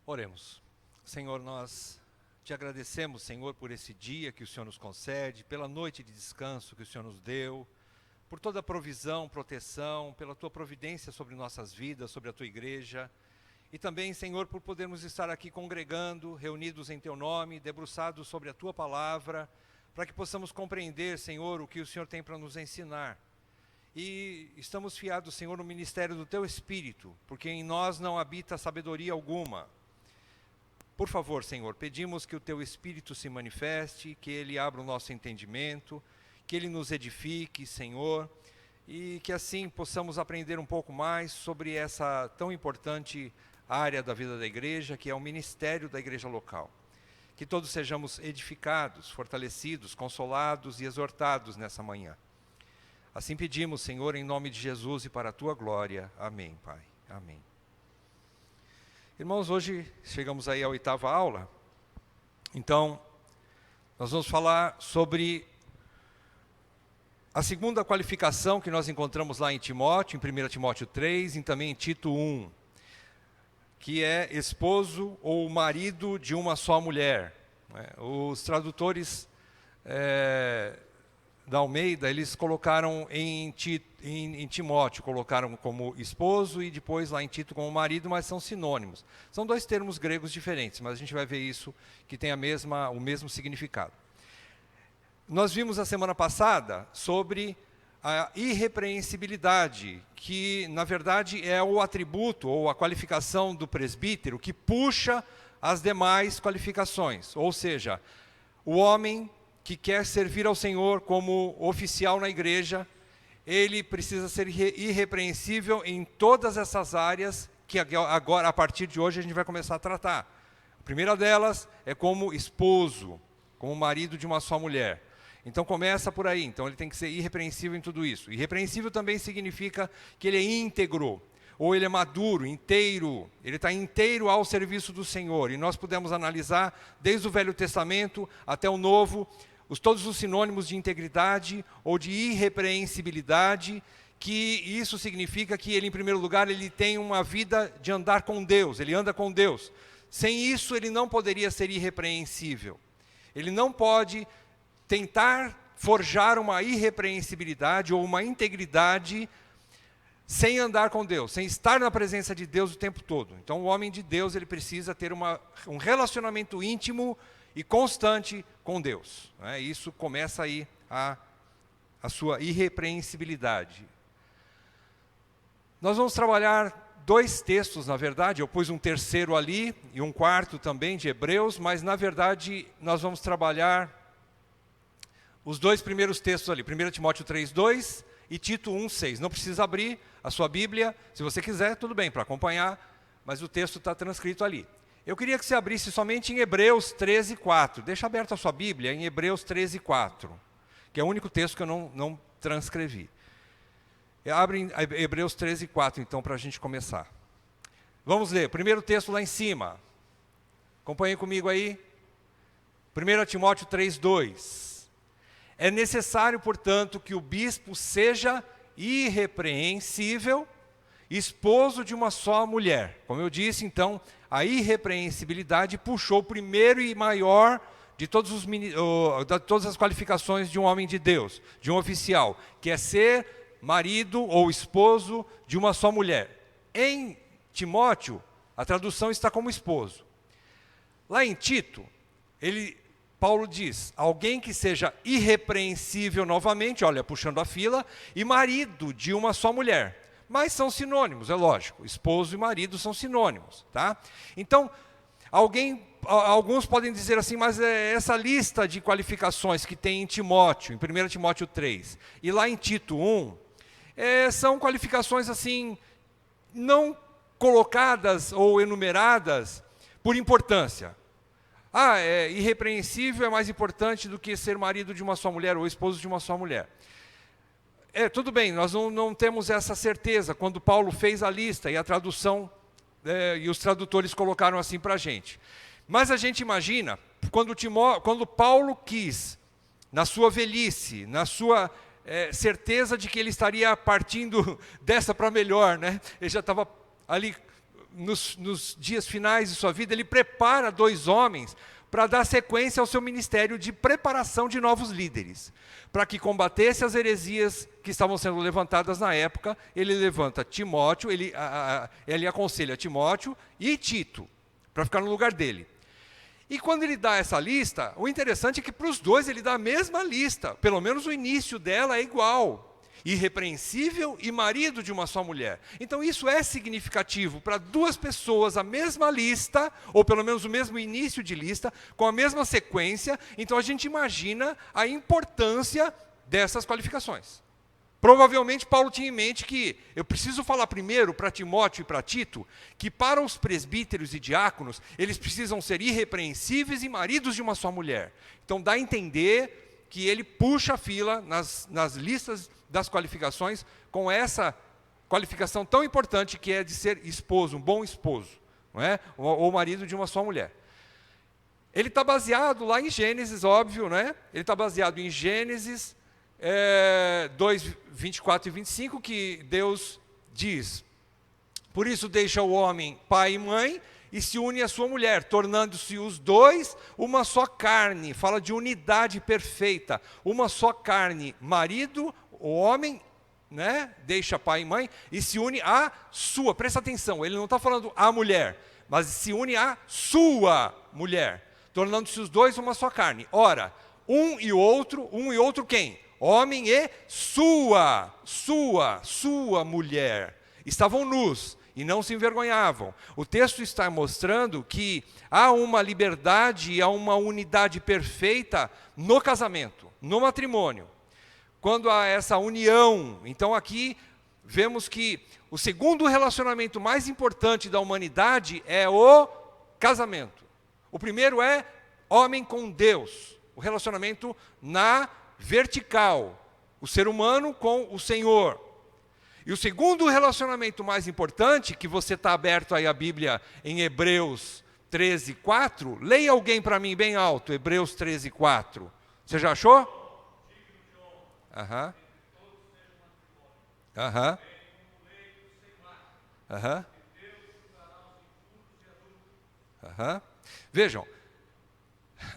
Oremos. Senhor, nós te agradecemos, Senhor, por esse dia que o Senhor nos concede, pela noite de descanso que o Senhor nos deu, por toda a provisão, proteção, pela tua providência sobre nossas vidas, sobre a tua igreja. E também, Senhor, por podermos estar aqui congregando, reunidos em teu nome, debruçados sobre a tua palavra, para que possamos compreender, Senhor, o que o Senhor tem para nos ensinar. E estamos fiados, Senhor, no ministério do teu Espírito, porque em nós não habita sabedoria alguma. Por favor, Senhor, pedimos que o teu Espírito se manifeste, que ele abra o nosso entendimento, que ele nos edifique, Senhor, e que assim possamos aprender um pouco mais sobre essa tão importante área da vida da igreja, que é o ministério da igreja local. Que todos sejamos edificados, fortalecidos, consolados e exortados nessa manhã. Assim pedimos, Senhor, em nome de Jesus e para a tua glória. Amém, Pai. Amém. Irmãos, hoje chegamos aí à 8ª aula. Então, nós vamos falar sobre a segunda qualificação que nós encontramos lá em Timóteo, em 1 Timóteo 3 e também em Tito 1, que é esposo ou marido de uma só mulher. Os tradutores da Almeida, eles colocaram em Timóteo, colocaram como esposo e depois lá em Tito como marido, mas são sinônimos. São dois termos gregos diferentes, mas a gente vai ver isso, que tem o mesmo significado. Nós vimos a semana passada sobre a irrepreensibilidade, que na verdade é o atributo ou a qualificação do presbítero que puxa as demais qualificações, ou seja, o homem que quer servir ao Senhor como oficial na igreja, ele precisa ser irrepreensível em todas essas áreas que agora, a partir de hoje, a gente vai começar a tratar. A primeira delas é como esposo, como marido de uma só mulher. Então começa por aí, então ele tem que ser irrepreensível em tudo isso. Irrepreensível também significa que ele é íntegro, ou ele é maduro, inteiro, ele está inteiro ao serviço do Senhor. E nós pudemos analisar desde o Velho Testamento até o Novo, todos os sinônimos de integridade ou de irrepreensibilidade, que isso significa que ele, em primeiro lugar, ele tem uma vida de andar com Deus, ele anda com Deus. Sem isso, ele não poderia ser irrepreensível. Ele não pode tentar forjar uma irrepreensibilidade ou uma integridade sem andar com Deus, sem estar na presença de Deus o tempo todo. Então, o homem de Deus, ele precisa ter um relacionamento íntimo e constante com Deus. Isso começa aí a sua irrepreensibilidade. Nós vamos trabalhar 2 textos, na verdade, eu pus um terceiro ali e um quarto também de Hebreus, mas na verdade nós vamos trabalhar os 2 primeiros textos ali, 1 Timóteo 3:2 e Tito 1:6. Não precisa abrir a sua Bíblia, se você quiser, tudo bem, para acompanhar, mas o texto está transcrito ali. Eu queria que você abrisse somente em Hebreus 13:4. Deixa aberta a sua Bíblia em Hebreus 13:4, que é o único texto que eu não transcrevi. Abre em Hebreus 13:4, então, para a gente começar. Vamos ler, primeiro texto lá em cima. Acompanhem comigo aí. 1 Timóteo 3:2. É necessário, portanto, que o bispo seja irrepreensível, esposo de uma só mulher. Como eu disse, então, a irrepreensibilidade puxou o primeiro e maior de todas as qualificações de um homem de Deus, de um oficial, que é ser marido ou esposo de uma só mulher. Em Timóteo, a tradução está como esposo. Lá em Tito, Paulo diz, alguém que seja irrepreensível novamente, olha, puxando a fila, e marido de uma só mulher. Mas são sinônimos, é lógico. Esposo e marido são sinônimos, tá? Então, alguns podem dizer assim, mas essa lista de qualificações que tem em Timóteo, em 1 Timóteo 3, e lá em Tito 1, são qualificações assim, não colocadas ou enumeradas por importância. Irrepreensível é mais importante do que ser marido de uma só mulher ou esposo de uma só mulher. Tudo bem, nós não temos essa certeza quando Paulo fez a lista e a tradução, e os tradutores colocaram assim para a gente. Mas a gente imagina, quando Paulo quis, na sua velhice, na sua certeza de que ele estaria partindo dessa para melhor, né? Ele já estava ali nos dias finais de sua vida, ele prepara 2 homens para dar sequência ao seu ministério de preparação de novos líderes. Para que combatesse as heresias que estavam sendo levantadas na época, ele levanta Timóteo, ele aconselha Timóteo e Tito, para ficar no lugar dele. E quando ele dá essa lista, o interessante é que para os 2 ele dá a mesma lista, pelo menos o início dela é igual. Irrepreensível e marido de uma só mulher. Então isso é significativo para 2 pessoas, a mesma lista, ou pelo menos o mesmo início de lista, com a mesma sequência. Então a gente imagina a importância dessas qualificações. Provavelmente Paulo tinha em mente que eu preciso falar primeiro para Timóteo e para Tito, que para os presbíteros e diáconos, eles precisam ser irrepreensíveis e maridos de uma só mulher. Então dá a entender que ele puxa a fila nas listas das qualificações, com essa qualificação tão importante que é de ser esposo, um bom esposo, não é? Ou marido de uma só mulher. Ele está baseado lá em Gênesis, óbvio, né? Ele está baseado em Gênesis 2, 24 e 25, que Deus diz: por isso deixa o homem pai e mãe, e se une à sua mulher, tornando-se os 2 uma só carne. Fala de unidade perfeita, uma só carne. Marido, o homem, né, deixa pai e mãe e se une à sua. Presta atenção, ele não está falando a mulher, mas se une à sua mulher, tornando-se os 2 uma só carne. Ora, um e outro quem? Homem e sua mulher. Estavam nus e não se envergonhavam. O texto está mostrando que há uma liberdade e há uma unidade perfeita no casamento, no matrimônio. Quando há essa união, então aqui vemos que o segundo relacionamento mais importante da humanidade é o casamento. O primeiro é homem com Deus, o relacionamento na vertical, o ser humano com o Senhor. E o segundo relacionamento mais importante, que você está aberto aí a Bíblia em Hebreus 13, 4, leia alguém para mim bem alto, Hebreus 13, 4. Você já achou? Aham. Aham. Aham. Aham. Vejam,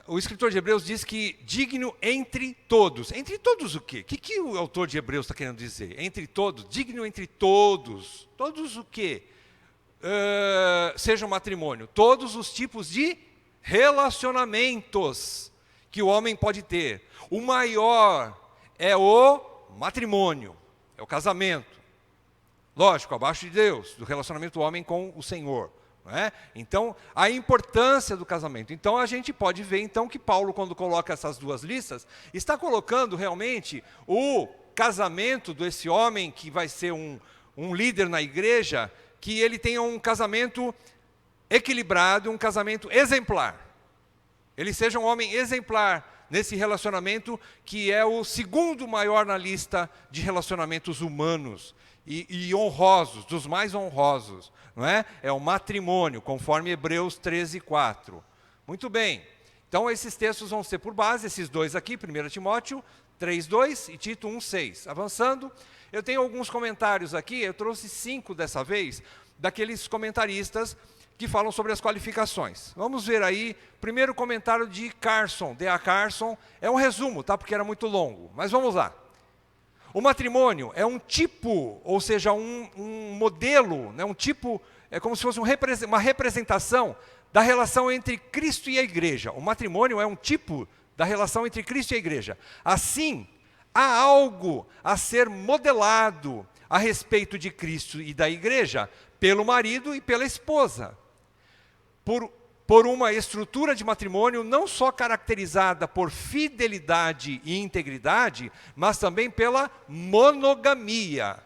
o escritor de Hebreus diz que digno entre todos. Entre todos o quê? O que o autor de Hebreus está querendo dizer? Entre todos, digno entre todos. Todos o quê? Seja um matrimônio. Todos os tipos de relacionamentos que o homem pode ter. O maior é o matrimônio, é o casamento. Lógico, abaixo de Deus, do relacionamento do homem com o Senhor. Não é? Então, a importância do casamento. Então, a gente pode ver então que Paulo, quando coloca essas 2 listas, está colocando realmente o casamento desse homem, que vai ser um líder na igreja, que ele tenha um casamento equilibrado, um casamento exemplar. Ele seja um homem exemplar nesse relacionamento, que é o segundo maior na lista de relacionamentos humanos e honrosos, dos mais honrosos, não é? É o matrimônio, conforme Hebreus 13, 4. Muito bem, então esses textos vão ser por base, esses 2 aqui, 1 Timóteo 3, 2 e Tito 1, 6. Avançando, eu tenho alguns comentários aqui, eu trouxe 5 dessa vez, daqueles comentaristas que falam sobre as qualificações. Vamos ver aí, primeiro comentário de Carson, D.A. Carson, é um resumo, tá? Porque era muito longo, mas vamos lá. O matrimônio é um tipo, ou seja, um modelo, né? Um tipo, é como se fosse uma representação da relação entre Cristo e a igreja. O matrimônio é um tipo da relação entre Cristo e a igreja. Assim, há algo a ser modelado a respeito de Cristo e da igreja pelo marido e pela esposa. Por uma estrutura de matrimônio não só caracterizada por fidelidade e integridade, mas também pela monogamia.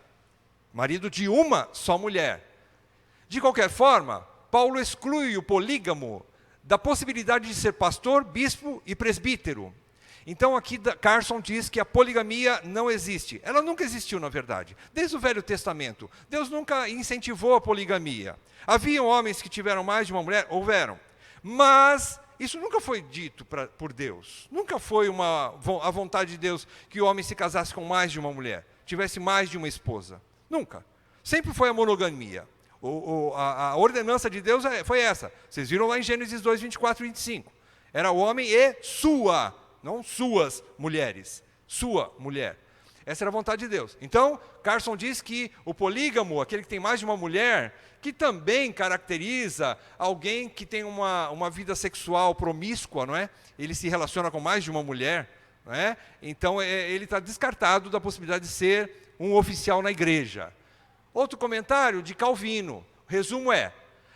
Marido de uma só mulher. De qualquer forma, Paulo exclui o polígamo da possibilidade de ser pastor, bispo e presbítero. Então aqui Carson diz que a poligamia não existe. Ela nunca existiu, na verdade. Desde o Velho Testamento, Deus nunca incentivou a poligamia. Haviam homens que tiveram mais de uma mulher? Houveram. Mas isso nunca foi dito por Deus. Nunca foi a vontade de Deus que o homem se casasse com mais de uma mulher, tivesse mais de uma esposa. Nunca. Sempre foi a monogamia. A ordenança de Deus foi essa. Vocês viram lá em Gênesis 2, 24 e 25. Era o homem e sua, não suas mulheres. Sua mulher. Essa era a vontade de Deus. Então, Carson diz que o polígamo, aquele que tem mais de uma mulher, que também caracteriza alguém que tem uma vida sexual promíscua, não é? Ele se relaciona com mais de uma mulher, não é? Então, ele está descartado da possibilidade de ser um oficial na igreja. Outro comentário de Calvino. O resumo é: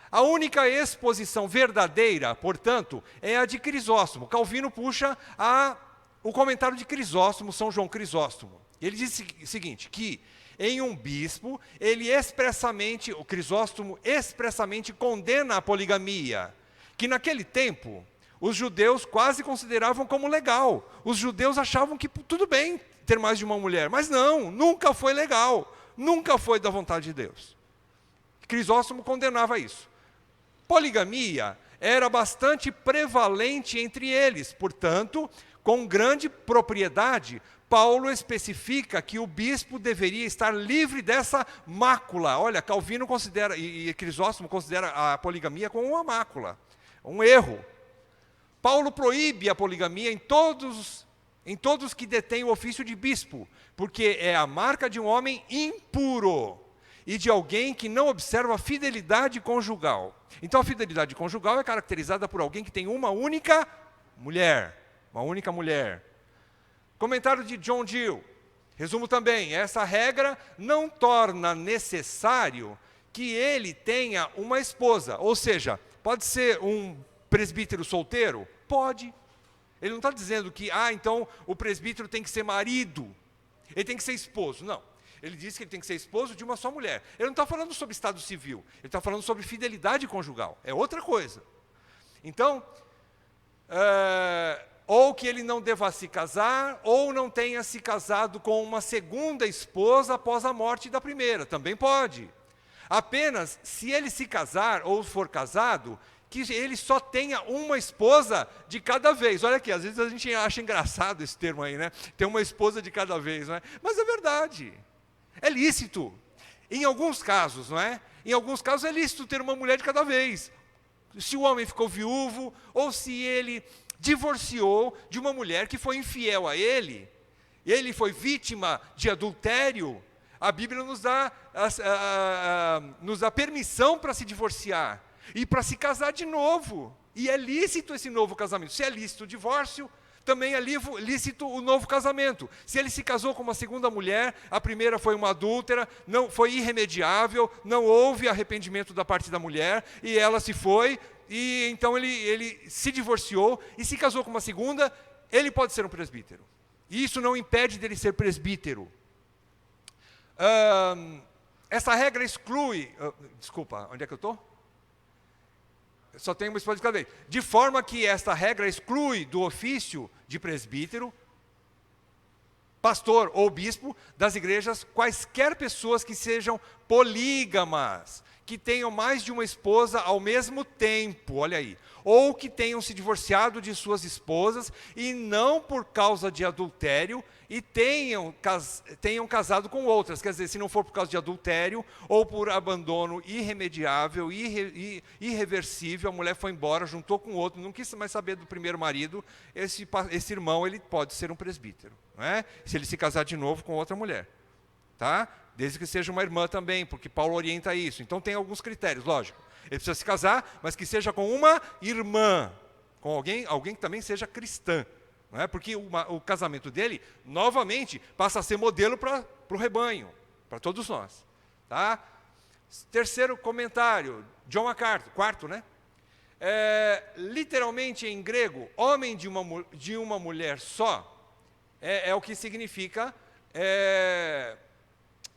a única exposição verdadeira, portanto, é a de Crisóstomo. Calvino puxa o comentário de Crisóstomo, São João Crisóstomo. Ele diz o seguinte, que em um bispo, o Crisóstomo expressamente condena a poligamia, que naquele tempo, os judeus quase consideravam como legal. Os judeus achavam que tudo bem ter mais de uma mulher, mas não, nunca foi legal, nunca foi da vontade de Deus. Crisóstomo condenava isso. Poligamia era bastante prevalente entre eles, portanto, com grande propriedade, Paulo especifica que o bispo deveria estar livre dessa mácula. Olha, Calvino considera, e Crisóstomo considera a poligamia como uma mácula, um erro. Paulo proíbe a poligamia em todos que detêm o ofício de bispo, porque é a marca de um homem impuro e de alguém que não observa a fidelidade conjugal. Então a fidelidade conjugal é caracterizada por alguém que tem uma única mulher. Comentário de John Gill. Resumo também, essa regra não torna necessário que ele tenha uma esposa. Ou seja, pode ser um presbítero solteiro? Pode. Ele não está dizendo que, então o presbítero tem que ser marido. Ele tem que ser esposo. Não. Ele diz que ele tem que ser esposo de uma só mulher. Ele não está falando sobre estado civil. Ele está falando sobre fidelidade conjugal. É outra coisa. Então, ou que ele não deva se casar, ou não tenha se casado com uma segunda esposa após a morte da primeira, também pode. Apenas, se ele se casar, ou for casado, que ele só tenha uma esposa de cada vez. Olha aqui, às vezes a gente acha engraçado esse termo aí, né? Ter uma esposa de cada vez, não é? Mas é verdade, é lícito. Em alguns casos, não é? Em alguns casos é lícito ter uma mulher de cada vez. Se o homem ficou viúvo, ou se ele divorciou de uma mulher que foi infiel a ele foi vítima de adultério, a Bíblia nos dá permissão para se divorciar e para se casar de novo, e é lícito esse novo casamento. Se é lícito o divórcio, também é lícito o novo casamento. Se ele se casou com uma segunda mulher, a primeira foi uma adúltera, não foi irremediável, não houve arrependimento da parte da mulher, e ela se foi, e então ele se divorciou e se casou com uma segunda, ele pode ser um presbítero. E isso não impede dele ser presbítero. Essa regra exclui... desculpa, onde é que eu estou? Só tenho uma esposa de cada vez. De forma que esta regra exclui do ofício de presbítero, pastor ou bispo das igrejas quaisquer pessoas que sejam polígamas, que tenham mais de uma esposa ao mesmo tempo, olha aí, ou que tenham se divorciado de suas esposas e não por causa de adultério e tenham casado com outras. Quer dizer, se não for por causa de adultério ou por abandono irremediável, irreversível, a mulher foi embora, juntou com outro, não quis mais saber do primeiro marido, esse irmão ele pode ser um presbítero, não é? Se ele se casar de novo com outra mulher, tá? Desde que seja uma irmã também, porque Paulo orienta isso. Então tem alguns critérios, lógico. Ele precisa se casar, mas que seja com uma irmã, com alguém que também seja cristã. Não é? Porque o casamento dele, novamente, passa a ser modelo para o rebanho, para todos nós. Tá? Terceiro comentário, John MacArthur, quarto, né? Literalmente em grego, homem de uma mulher só, é o que significa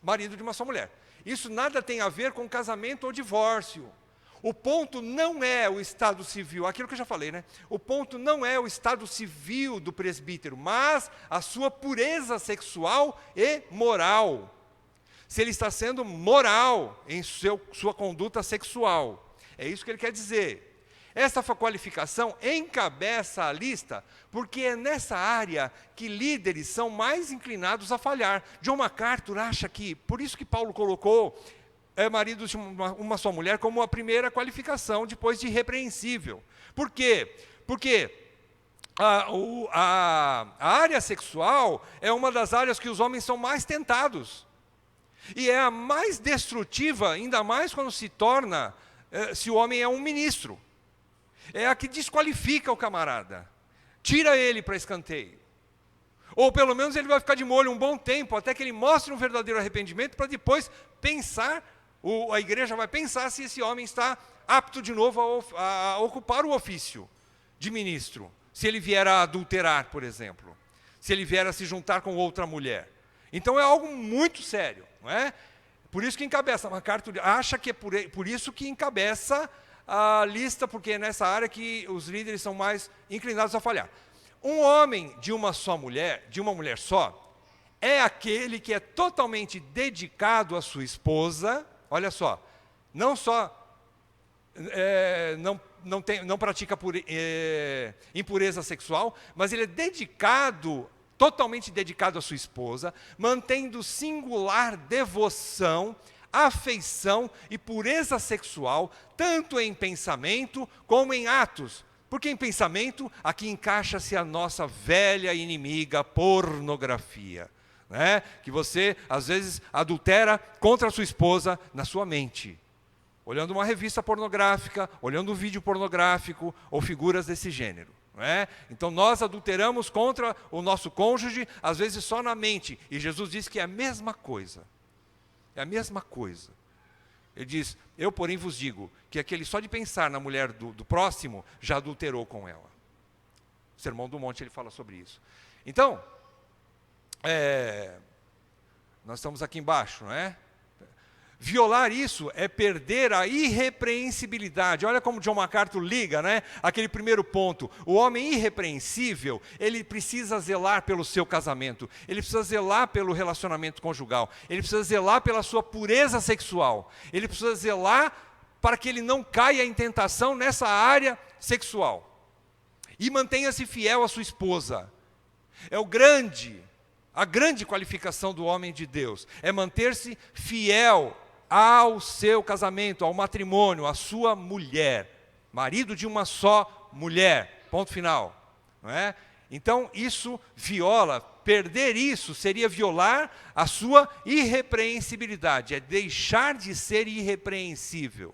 marido de uma só mulher. Isso nada tem a ver com casamento ou divórcio. O ponto não é o estado civil, aquilo que eu já falei, né? O ponto não é o estado civil do presbítero, mas a sua pureza sexual e moral. Se ele está sendo moral em sua conduta sexual. É isso que ele quer dizer. Essa qualificação encabeça a lista, porque é nessa área que líderes são mais inclinados a falhar. John MacArthur acha que, por isso que Paulo colocou marido de uma só mulher como a primeira qualificação, depois de irrepreensível. Por quê? Porque a área sexual é uma das áreas que os homens são mais tentados. E é a mais destrutiva, ainda mais quando se torna, se o homem é um ministro. É a que desqualifica o camarada. Tira ele para escanteio. Ou pelo menos ele vai ficar de molho um bom tempo, até que ele mostre um verdadeiro arrependimento, para depois pensar, a igreja vai pensar se esse homem está apto de novo a ocupar o ofício de ministro. Se ele vier a adulterar, por exemplo. Se ele vier a se juntar com outra mulher. Então é algo muito sério, não é? Por isso que encabeça, MacArthur acha que é por isso que encabeça a lista, porque é nessa área que os líderes são mais inclinados a falhar. Um homem de uma só mulher, de uma mulher só, é aquele que é totalmente dedicado à sua esposa. Olha só, não só não pratica impureza sexual, mas ele é dedicado, totalmente dedicado à sua esposa, mantendo singular devoção, afeição e pureza sexual, tanto em pensamento como em atos. Porque em pensamento, aqui encaixa-se a nossa velha inimiga, pornografia. Né? Que você, às vezes, adultera contra a sua esposa na sua mente. Olhando uma revista pornográfica, olhando um vídeo pornográfico, ou figuras desse gênero. Não é? Então nós adulteramos contra o nosso cônjuge, às vezes só na mente. E Jesus diz que é a mesma coisa. É a mesma coisa. Ele diz, eu porém vos digo, que aquele só de pensar na mulher do próximo, já adulterou com ela. O Sermão do Monte ele fala sobre isso. Então, nós estamos aqui embaixo, não é? Violar isso é perder a irrepreensibilidade. Olha como John MacArthur liga, né? Aquele primeiro ponto. O homem irrepreensível, ele precisa zelar pelo seu casamento. Ele precisa zelar pelo relacionamento conjugal. Ele precisa zelar pela sua pureza sexual. Ele precisa zelar para que ele não caia em tentação nessa área sexual. E mantenha-se fiel à sua esposa. A grande qualificação do homem de Deus é manter-se fiel ao seu casamento, ao matrimônio, à sua mulher, marido de uma só mulher, ponto final, não é? Então isso perder isso seria violar a sua irrepreensibilidade, é deixar de ser irrepreensível,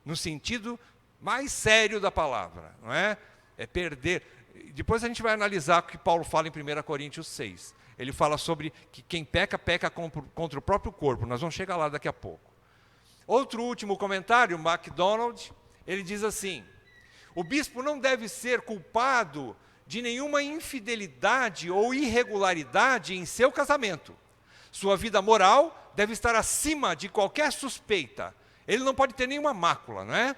no sentido mais sério da palavra, não é? É perder. Depois a gente vai analisar o que Paulo fala em 1 Coríntios 6. Ele fala sobre que quem peca, peca contra o próprio corpo. Nós vamos chegar lá daqui a pouco. Outro último comentário, MacDonald, ele diz assim, o bispo não deve ser culpado de nenhuma infidelidade ou irregularidade em seu casamento. Sua vida moral deve estar acima de qualquer suspeita. Ele não pode ter nenhuma mácula, não é?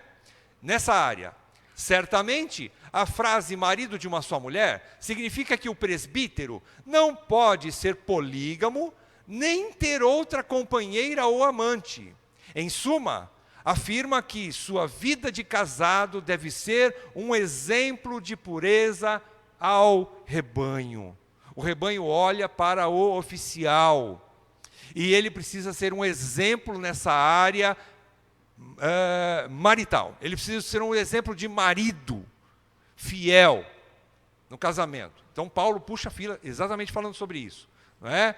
Nessa área. Certamente, a frase marido de uma só mulher significa que o presbítero não pode ser polígamo, nem ter outra companheira ou amante. Em suma, afirma que sua vida de casado deve ser um exemplo de pureza ao rebanho. O rebanho olha para o oficial e ele precisa ser um exemplo nessa área marital. Ele precisa ser um exemplo de marido fiel no casamento. Então Paulo puxa a fila exatamente falando sobre isso, não é?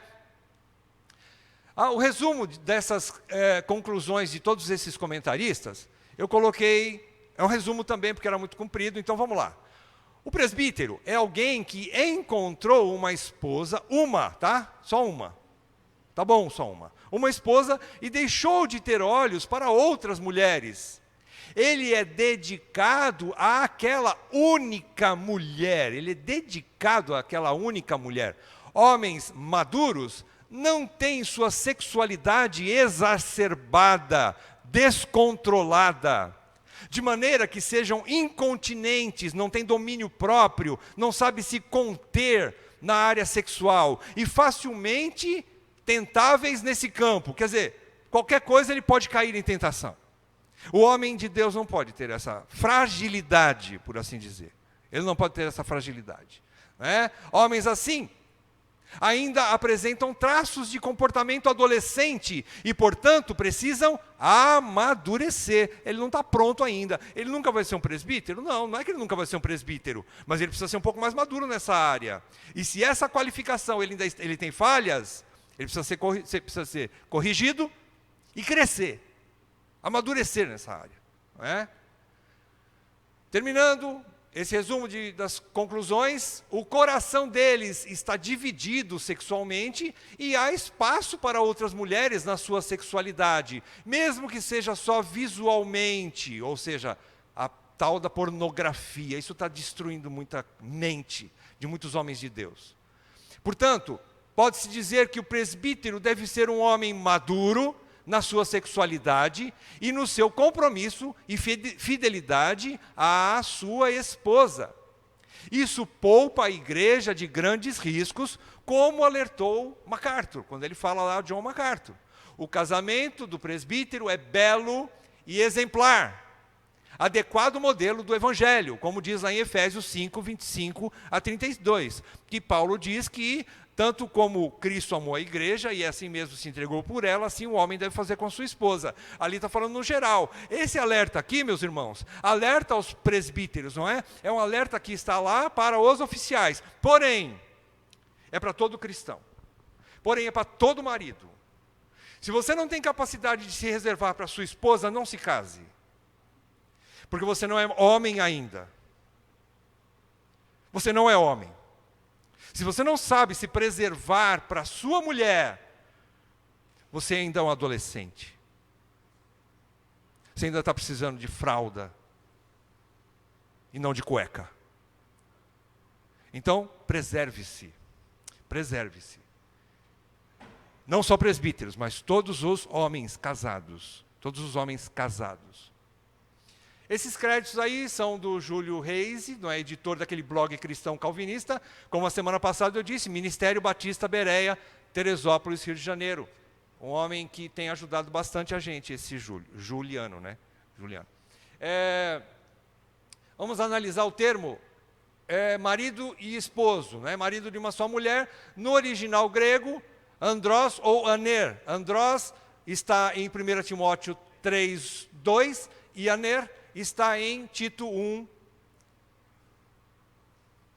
O resumo dessas conclusões de todos esses comentaristas, eu coloquei, é um resumo também porque era muito comprido, então vamos lá. O presbítero é alguém que encontrou uma esposa, tá? Só uma. Tá bom, só uma esposa, e deixou de ter olhos para outras mulheres. Ele é dedicado àquela única mulher. Ele é dedicado àquela única mulher. Homens maduros não têm sua sexualidade exacerbada, descontrolada, de maneira que sejam incontinentes, não têm domínio próprio, não sabem se conter na área sexual e facilmente tentáveis nesse campo. Quer dizer, qualquer coisa ele pode cair em tentação. O homem de Deus não pode ter essa fragilidade, por assim dizer. Ele não pode ter essa fragilidade. Né? Homens assim ainda apresentam traços de comportamento adolescente e, portanto, precisam amadurecer. Ele não está pronto ainda. Ele nunca vai ser um presbítero? Não, não é que ele nunca vai ser um presbítero, mas ele precisa ser um pouco mais maduro nessa área. E se essa qualificação ele tem falhas, ele precisa ser corrigido e crescer, amadurecer nessa área. Não é? Terminando esse resumo das conclusões, o coração deles está dividido sexualmente e há espaço para outras mulheres na sua sexualidade, mesmo que seja só visualmente, ou seja, a tal da pornografia. Isso está destruindo muita mente de muitos homens de Deus. Portanto, pode-se dizer que o presbítero deve ser um homem maduro na sua sexualidade e no seu compromisso e fidelidade à sua esposa. Isso poupa a igreja de grandes riscos, como alertou MacArthur, quando ele fala lá, John MacArthur. O casamento do presbítero é belo e exemplar, adequado modelo do evangelho, como diz lá em Efésios 5, 25 a 32, que Paulo diz que tanto como Cristo amou a igreja e assim mesmo se entregou por ela, assim o homem deve fazer com a sua esposa. Ali está falando no geral. Esse alerta aqui, meus irmãos, alerta aos presbíteros, não é? É um alerta que está lá para os oficiais. Porém, é para todo cristão. Porém, é para todo marido. Se você não tem capacidade de se reservar para sua esposa, não se case. Porque você não é homem ainda. Você não é homem. Se você não sabe se preservar para a sua mulher, você ainda é um adolescente. Você ainda está precisando de fralda e não de cueca. Então, preserve-se. Preserve-se. Não só presbíteros, mas todos os homens casados. Todos os homens casados. Esses créditos aí são do Júlio Reis, não é, editor daquele blog cristão calvinista, como a semana passada eu disse, Ministério Batista Bereia, Teresópolis, Rio de Janeiro. Um homem que tem ajudado bastante a gente, esse Juliano, né? Juliano. Vamos analisar o termo marido e esposo, né? Marido de uma só mulher. No original grego, andros ou aner. Andros está em 1 Timóteo 3, 2 e aner está em Tito 1,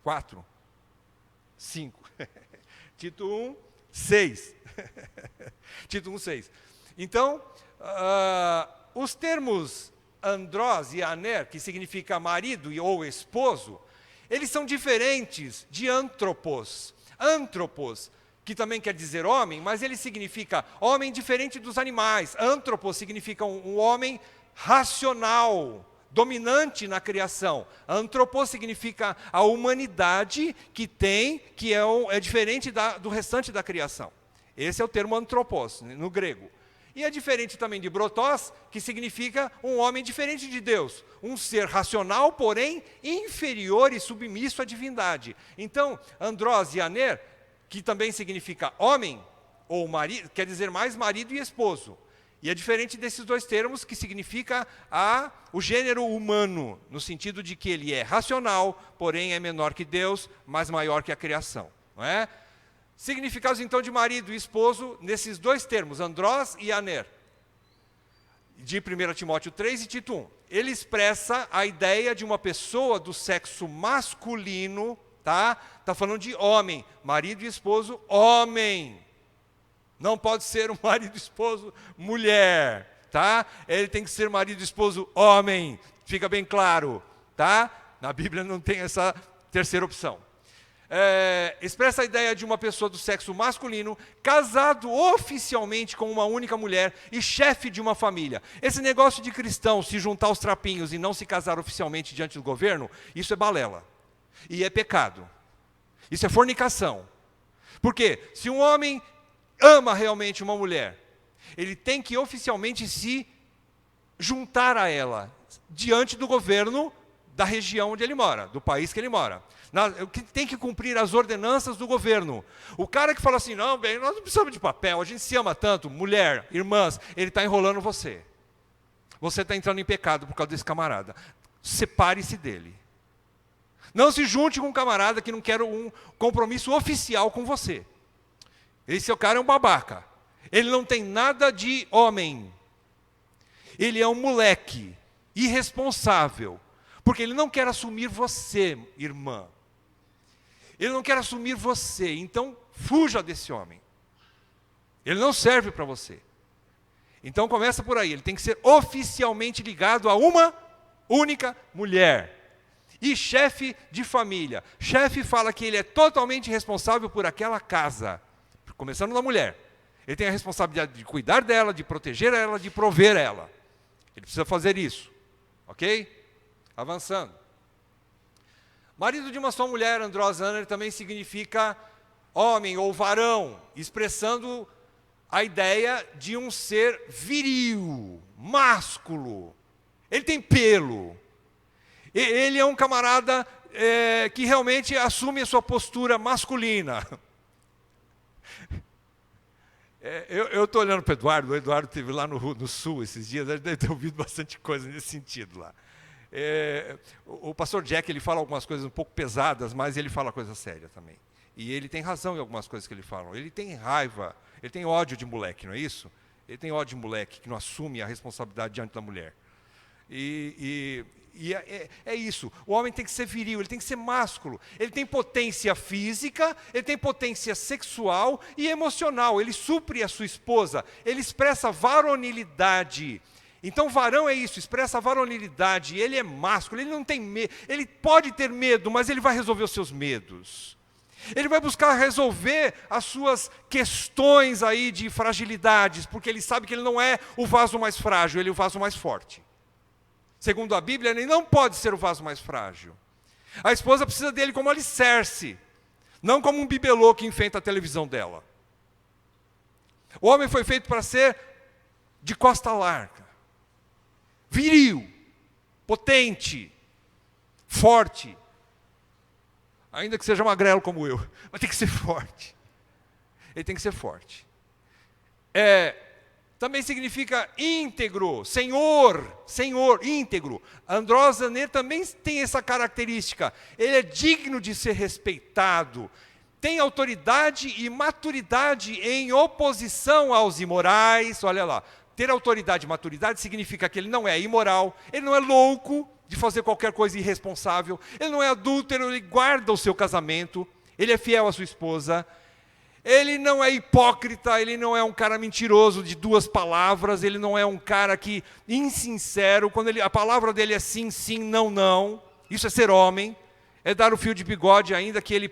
4, 5. Tito 1, 6. Tito 1, 6. Então, os termos andros e aner, que significa marido ou esposo, eles são diferentes de antropos. Antropos, que também quer dizer homem, mas ele significa homem diferente dos animais. Antropos significa um homem racional, dominante na criação. Antropos significa a humanidade que é diferente do restante da criação. Esse é o termo antropos, no grego. E é diferente também de brotos, que significa um homem diferente de Deus. Um ser racional, porém inferior e submisso à divindade. Então, andros e aner, que também significa homem, ou marido, quer dizer mais marido e esposo. E é diferente desses dois termos, que significa o gênero humano, no sentido de que ele é racional, porém é menor que Deus, mas maior que a criação. Não é? Significados então de marido e esposo, nesses dois termos, andros e aner, de 1 Timóteo 3 e Tito 1. Ele expressa a ideia de uma pessoa do sexo masculino, tá? Está falando de homem, marido e esposo, homem. Não pode ser um marido e esposo mulher, tá? Ele tem que ser marido e esposo homem, fica bem claro, tá? Na Bíblia não tem essa terceira opção. Expressa a ideia de uma pessoa do sexo masculino, casado oficialmente com uma única mulher e chefe de uma família. Esse negócio de cristão se juntar aos trapinhos e não se casar oficialmente diante do governo, isso é balela. E é pecado. Isso é fornicação. Por quê? Se um homem ama realmente uma mulher, ele tem que oficialmente se juntar a ela, diante do governo da região onde ele mora, do país que ele mora. Tem que cumprir as ordenanças do governo. O cara que fala assim, não, bem, nós não precisamos de papel, a gente se ama tanto, mulher, irmãs, ele está enrolando você. Você está entrando em pecado por causa desse camarada. Separe-se dele. Não se junte com um camarada que não quer um compromisso oficial com você. Esse cara é um babaca. Ele não tem nada de homem. Ele é um moleque irresponsável, porque ele não quer assumir você, irmã. Ele não quer assumir você, então fuja desse homem. Ele não serve para você. Então começa por aí, ele tem que ser oficialmente ligado a uma única mulher. E chefe de família. Chefe fala que ele é totalmente responsável por aquela casa. Começando na mulher. Ele tem a responsabilidade de cuidar dela, de proteger ela, de prover ela. Ele precisa fazer isso. Ok? Avançando. Marido de uma só mulher, Andros Anner, também significa homem ou varão, expressando a ideia de um ser viril, másculo. Ele tem pelo. Ele é um camarada que realmente assume a sua postura masculina. Eu estou olhando para o Eduardo esteve lá no Sul esses dias, ele deve ter ouvido bastante coisa nesse sentido lá. O pastor Jack, ele fala algumas coisas um pouco pesadas, mas ele fala coisa séria também. E ele tem razão em algumas coisas que ele fala. Ele tem raiva, ele tem ódio de moleque, não é isso? Ele tem ódio de moleque, que não assume a responsabilidade diante da mulher. É isso, o homem tem que ser viril, ele tem que ser másculo. Ele tem potência física, ele tem potência sexual e emocional. Ele supre a sua esposa, ele expressa varonilidade. Então varão é isso, expressa varonilidade, ele é másculo, ele não tem medo, ele pode ter medo, mas ele vai resolver os seus medos. Ele vai buscar resolver as suas questões aí de fragilidades, porque ele sabe que ele não é o vaso mais frágil, ele é o vaso mais forte. Segundo a Bíblia, ele não pode ser o vaso mais frágil. A esposa precisa dele como alicerce, não como um bibelô que enfeita a televisão dela. O homem foi feito para ser de costa larga, viril, potente, forte. Ainda que seja magrelo como eu, mas tem que ser forte. Ele tem que ser forte. Também significa íntegro, senhor, íntegro. Andros Anner também tem essa característica. Ele é digno de ser respeitado. Tem autoridade e maturidade em oposição aos imorais. Olha lá, ter autoridade e maturidade significa que ele não é imoral, ele não é louco de fazer qualquer coisa irresponsável, ele não é adúltero, ele guarda o seu casamento, ele é fiel à sua esposa, ele não é hipócrita, ele não é um cara mentiroso de duas palavras, ele não é um cara que insincero, quando a palavra dele é sim, sim, não, não. Isso é ser homem, é dar o fio de bigode ainda que ele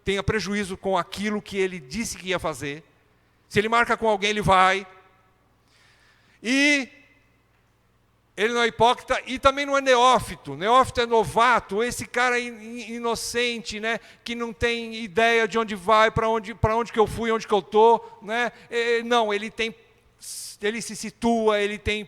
tenha prejuízo com aquilo que ele disse que ia fazer. Se ele marca com alguém, ele vai. E ele não é hipócrita e também não é neófito. Neófito é novato, esse cara inocente, né, que não tem ideia de onde vai, para onde que eu fui, onde que eu estou. Né? Não, ele se situa, ele tem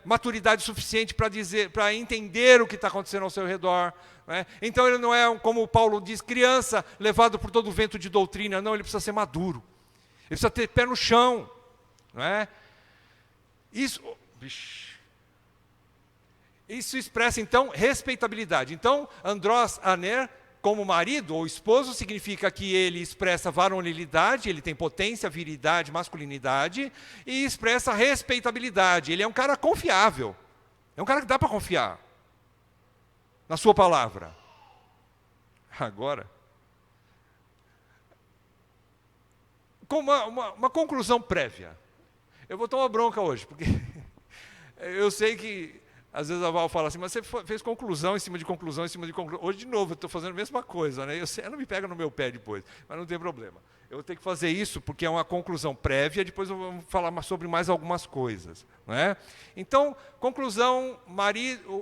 maturidade suficiente para entender o que está acontecendo ao seu redor. Né? Então ele não é, como Paulo diz, criança levado por todo o vento de doutrina. Não, ele precisa ser maduro. Ele precisa ter pé no chão. Não é? Isso expressa, então, respeitabilidade. Então, Andros Anner, como marido ou esposo, significa que ele expressa varonilidade, ele tem potência, virilidade, masculinidade, e expressa respeitabilidade. Ele é um cara confiável. É um cara que dá para confiar na sua palavra. Agora, com uma conclusão prévia. Eu vou tomar bronca hoje, porque eu sei que às vezes a Val fala assim, mas você fez conclusão em cima de conclusão, em cima de conclusão. Hoje, de novo, eu estou fazendo a mesma coisa, né? Ela não me pega no meu pé depois, mas não tem problema. Eu vou ter que fazer isso porque é uma conclusão prévia, depois eu vou falar sobre mais algumas coisas. Né? Então, conclusão,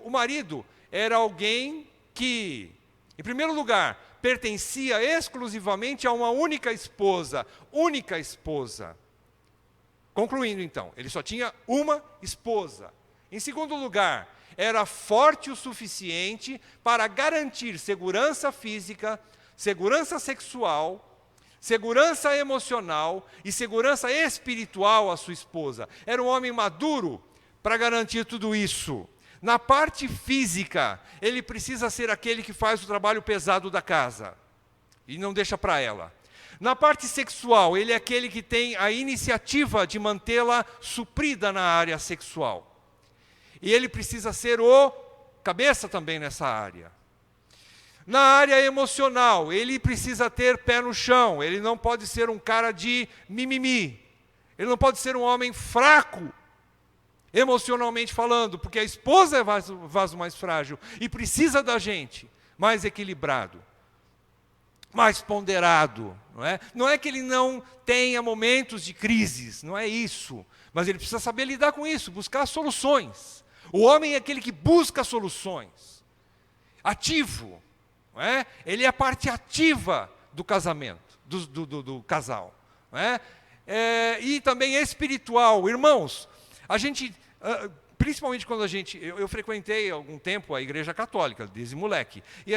o marido era alguém que, em primeiro lugar, pertencia exclusivamente a uma única esposa. Única esposa. Concluindo, então, ele só tinha uma esposa. Em segundo lugar, era forte o suficiente para garantir segurança física, segurança sexual, segurança emocional e segurança espiritual à sua esposa. Era um homem maduro para garantir tudo isso. Na parte física, ele precisa ser aquele que faz o trabalho pesado da casa e não deixa para ela. Na parte sexual, ele é aquele que tem a iniciativa de mantê-la suprida na área sexual. E ele precisa ser o cabeça também nessa área. Na área emocional, ele precisa ter pé no chão, ele não pode ser um cara de mimimi. Ele não pode ser um homem fraco, emocionalmente falando, porque a esposa é o vaso mais frágil e precisa da gente mais equilibrado, mais ponderado. Não é que ele não tenha momentos de crises, não é isso. Mas ele precisa saber lidar com isso, buscar soluções. O homem é aquele que busca soluções. Ativo. Não é? Ele é a parte ativa do casamento, do casal. Não é? E também espiritual. Irmãos, a gente, principalmente quando eu frequentei há algum tempo a igreja católica, desde moleque, e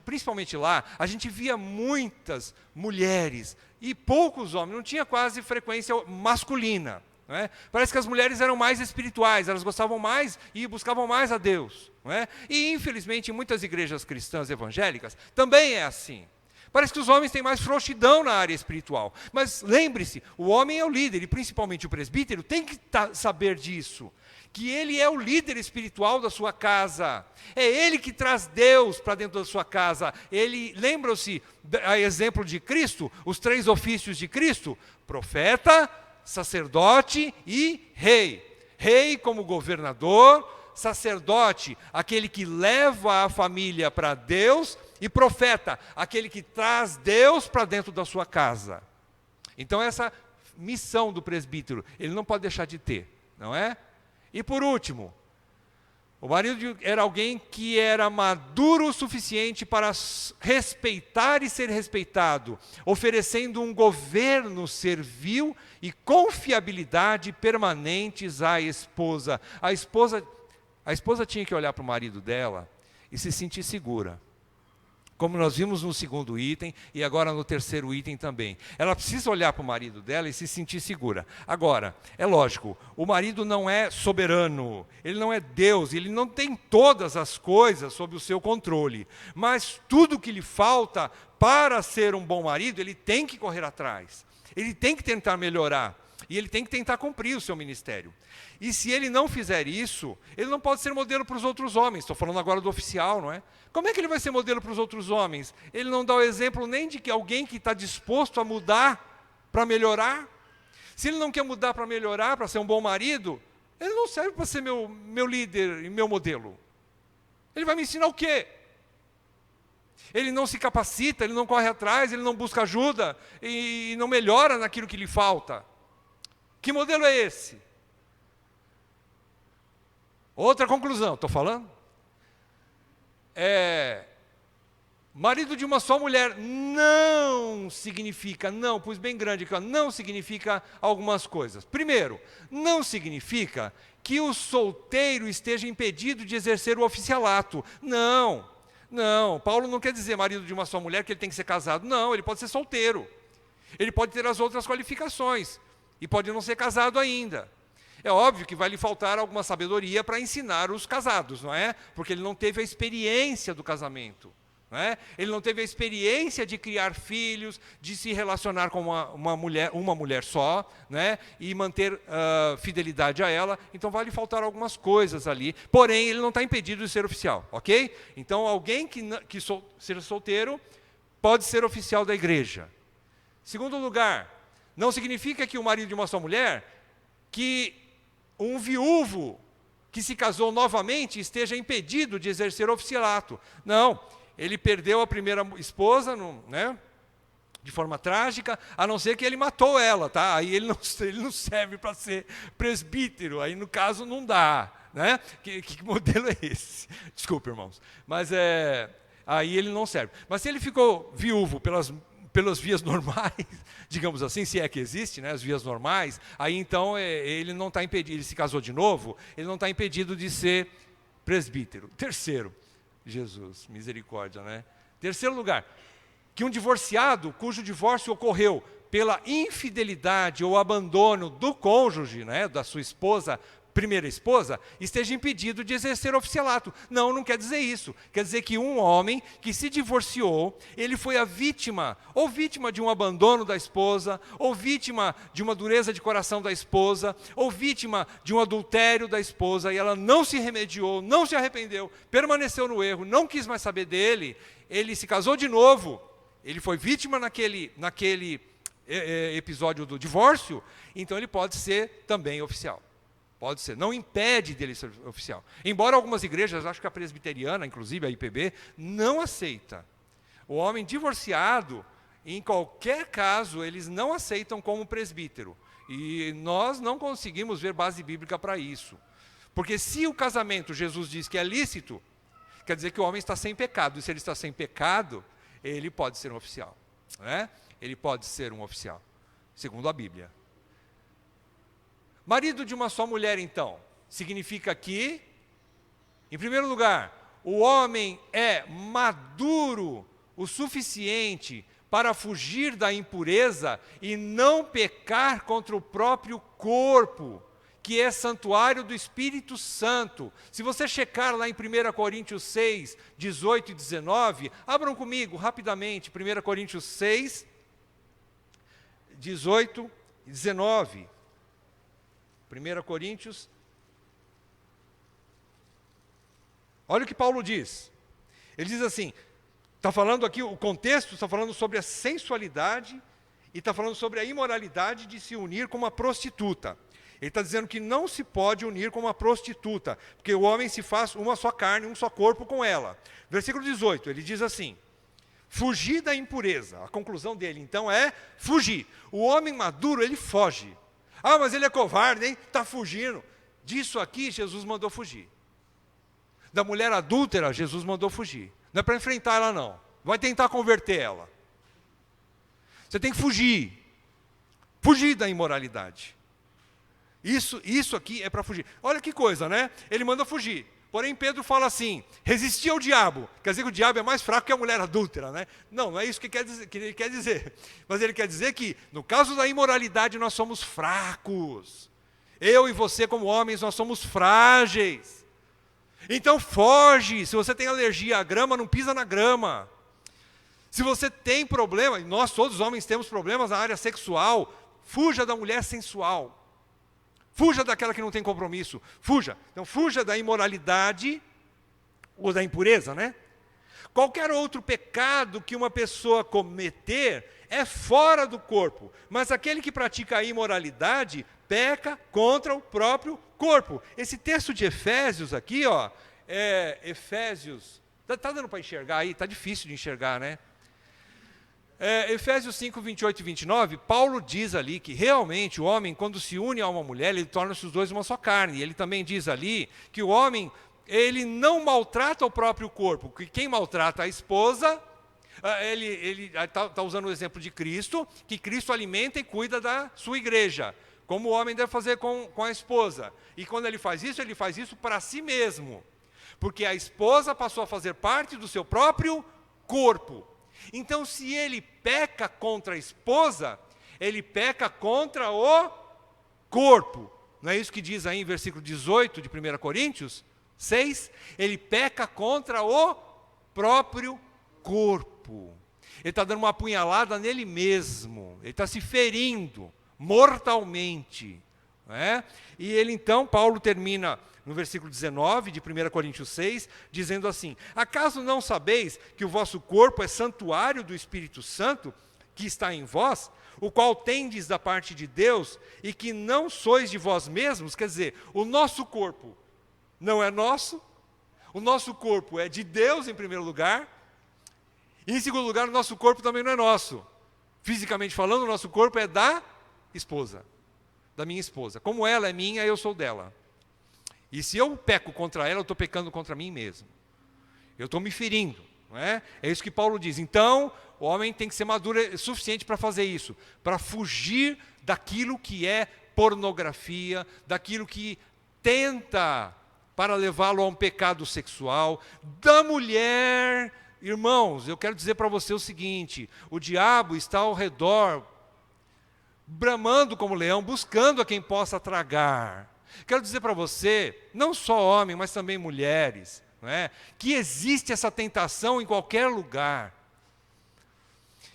principalmente lá, a gente via muitas mulheres e poucos homens, não tinha quase frequência masculina. Não é? Parece que as mulheres eram mais espirituais, elas gostavam mais e buscavam mais a Deus. Não é? E infelizmente em muitas igrejas cristãs evangélicas também é assim. Parece que os homens têm mais frouxidão na área espiritual. Mas lembre-se, o homem é o líder, e principalmente o presbítero tem que saber disso. Que ele é o líder espiritual da sua casa. É ele que traz Deus para dentro da sua casa. Lembram-se, a exemplo de Cristo, os 3 ofícios de Cristo? Profeta, sacerdote e rei. Rei como governador, sacerdote, aquele que leva a família para Deus, e profeta, aquele que traz Deus para dentro da sua casa. Então essa missão do presbítero, ele não pode deixar de ter, não é? E por último, o marido era alguém que era maduro o suficiente para respeitar e ser respeitado, oferecendo um governo servil e confiabilidade permanentes à esposa. A esposa tinha que olhar para o marido dela e se sentir segura. Como nós vimos no 2º item e agora no 3º item também. Ela precisa olhar para o marido dela e se sentir segura. Agora, é lógico, o marido não é soberano, ele não é Deus, ele não tem todas as coisas sob o seu controle. Mas tudo que lhe falta para ser um bom marido, ele tem que correr atrás. Ele tem que tentar melhorar. E ele tem que tentar cumprir o seu ministério. E se ele não fizer isso, ele não pode ser modelo para os outros homens. Estou falando agora do oficial, não é? Como é que ele vai ser modelo para os outros homens? Ele não dá o exemplo nem de que alguém que está disposto a mudar para melhorar. Se ele não quer mudar para melhorar, para ser um bom marido, ele não serve para ser meu líder e meu modelo. Ele vai me ensinar o quê? Ele não se capacita, ele não corre atrás, ele não busca ajuda e não melhora naquilo que lhe falta. Que modelo é esse? Outra conclusão, estou falando? Marido de uma só mulher não significa, não, pus bem grande aqui, não significa algumas coisas. Primeiro, não significa que o solteiro esteja impedido de exercer o oficialato. Não, Paulo não quer dizer marido de uma só mulher que ele tem que ser casado. Não, ele pode ser solteiro. Ele pode ter as outras qualificações e pode não ser casado ainda. É óbvio que vai lhe faltar alguma sabedoria para ensinar os casados, não é? Porque ele não teve a experiência do casamento. Não é? Ele não teve a experiência de criar filhos, de se relacionar com uma mulher só, né? E manter fidelidade a ela. Então vai lhe faltar algumas coisas ali. Porém, ele não está impedido de ser oficial, ok? Então alguém que seja solteiro pode ser oficial da igreja. Segundo lugar, não significa que o marido de uma só mulher, que um viúvo que se casou novamente esteja impedido de exercer o oficialato. Não, ele perdeu a primeira esposa, né, de forma trágica, a não ser que ele matou ela, tá? Aí ele não serve para ser presbítero, aí no caso não dá, né? Que modelo é esse? Desculpe, irmãos, mas aí ele não serve. Mas se ele ficou viúvo pelas vias normais, digamos assim, se é que existe, né, as vias normais, aí então ele não está impedido, ele se casou de novo, ele não está impedido de ser presbítero. Terceiro, Jesus, misericórdia, né? Terceiro lugar, que um divorciado cujo divórcio ocorreu pela infidelidade ou abandono do cônjuge, né, da sua esposa, primeira esposa, esteja impedido de exercer oficialato. Não, não quer dizer isso. Quer dizer que um homem que se divorciou, ele foi a vítima, ou vítima de um abandono da esposa, ou vítima de uma dureza de coração da esposa, ou vítima de um adultério da esposa, e ela não se remediou, não se arrependeu, permaneceu no erro, não quis mais saber dele, ele se casou de novo, ele foi vítima naquele episódio do divórcio, então ele pode ser também oficial. Pode ser, não impede dele ser oficial. Embora algumas igrejas, acho que a presbiteriana, inclusive a IPB, não aceita. O homem divorciado, em qualquer caso, eles não aceitam como presbítero. E nós não conseguimos ver base bíblica para isso. Porque se o casamento, Jesus diz que é lícito, quer dizer que o homem está sem pecado. E se ele está sem pecado, ele pode ser um oficial. Né? Ele pode ser um oficial, segundo a Bíblia. Marido de uma só mulher, então, significa que, em primeiro lugar, o homem é maduro o suficiente para fugir da impureza e não pecar contra o próprio corpo, que é santuário do Espírito Santo. Se você checar lá em 1 Coríntios 6, 18 e 19, abram comigo rapidamente, 1 Coríntios 6, 18 e 19. 1 Coríntios, olha o que Paulo diz. Ele diz assim, está falando aqui, o contexto está falando sobre a sensualidade e está falando sobre a imoralidade de se unir com uma prostituta. Ele está dizendo que não se pode unir com uma prostituta, porque o homem se faz uma só carne, um só corpo com ela. Versículo 18, ele diz assim, fugir da impureza. A conclusão dele, então, é fugir. O homem maduro, ele foge. Ah, mas ele é covarde, hein? Está fugindo. Disso aqui, Jesus mandou fugir. Da mulher adúltera, Jesus mandou fugir. Não é para enfrentar ela, não. Vai tentar converter ela. Você tem que fugir. Fugir da imoralidade. Isso aqui é para fugir. Olha que coisa, né? Ele manda fugir. Porém, Pedro fala assim, resistir ao diabo. Quer dizer que o diabo é mais fraco que a mulher adúltera, né? Não, não é isso que ele quer dizer. Mas ele quer dizer que, no caso da imoralidade, nós somos fracos. Eu e você, como homens, nós somos frágeis. Então, foge. Se você tem alergia à grama, não pisa na grama. Se você tem problema, e nós todos os homens temos problemas na área sexual, fuja da mulher sensual. Fuja daquela que não tem compromisso, fuja. Então, fuja da imoralidade, ou da impureza, né? Qualquer outro pecado que uma pessoa cometer é fora do corpo, mas aquele que pratica a imoralidade peca contra o próprio corpo. Esse texto de Efésios aqui, ó, Efésios, está dando para enxergar aí? Está difícil de enxergar, né? Efésios 5, 28 e 29, Paulo diz ali que realmente o homem, quando se une a uma mulher, ele torna-se os dois uma só carne. Ele também diz ali que o homem, ele não maltrata o próprio corpo, que quem maltrata a esposa, ele está usando o exemplo de Cristo, que Cristo alimenta e cuida da sua igreja, como o homem deve fazer com a esposa. E quando ele faz isso para si mesmo, porque a esposa passou a fazer parte do seu próprio corpo. Então, se ele peca contra a esposa, ele peca contra o corpo. Não é isso que diz aí em versículo 18 de 1 Coríntios 6? Ele peca contra o próprio corpo. Ele está dando uma apunhalada nele mesmo. Ele está se ferindo mortalmente. Não é? E ele então, Paulo termina no versículo 19 de 1 Coríntios 6, dizendo assim, acaso não sabeis que o vosso corpo é santuário do Espírito Santo, que está em vós, o qual tendes da parte de Deus, e que não sois de vós mesmos? Quer dizer, o nosso corpo não é nosso, o nosso corpo é de Deus em primeiro lugar, e em segundo lugar, o nosso corpo também não é nosso. Fisicamente falando, o nosso corpo é da esposa, da minha esposa. Como ela é minha, eu sou dela. E se eu peco contra ela, eu estou pecando contra mim mesmo. Eu estou me ferindo. Não é? É isso que Paulo diz. Então, o homem tem que ser maduro o suficiente para fazer isso. Para fugir daquilo que é pornografia, daquilo que tenta para levá-lo a um pecado sexual. Da mulher, irmãos, eu quero dizer para você o seguinte, o diabo está ao redor, bramando como leão, buscando a quem possa tragar. Quero dizer para você, não só homem, mas também mulheres, não é? Que existe essa tentação em qualquer lugar.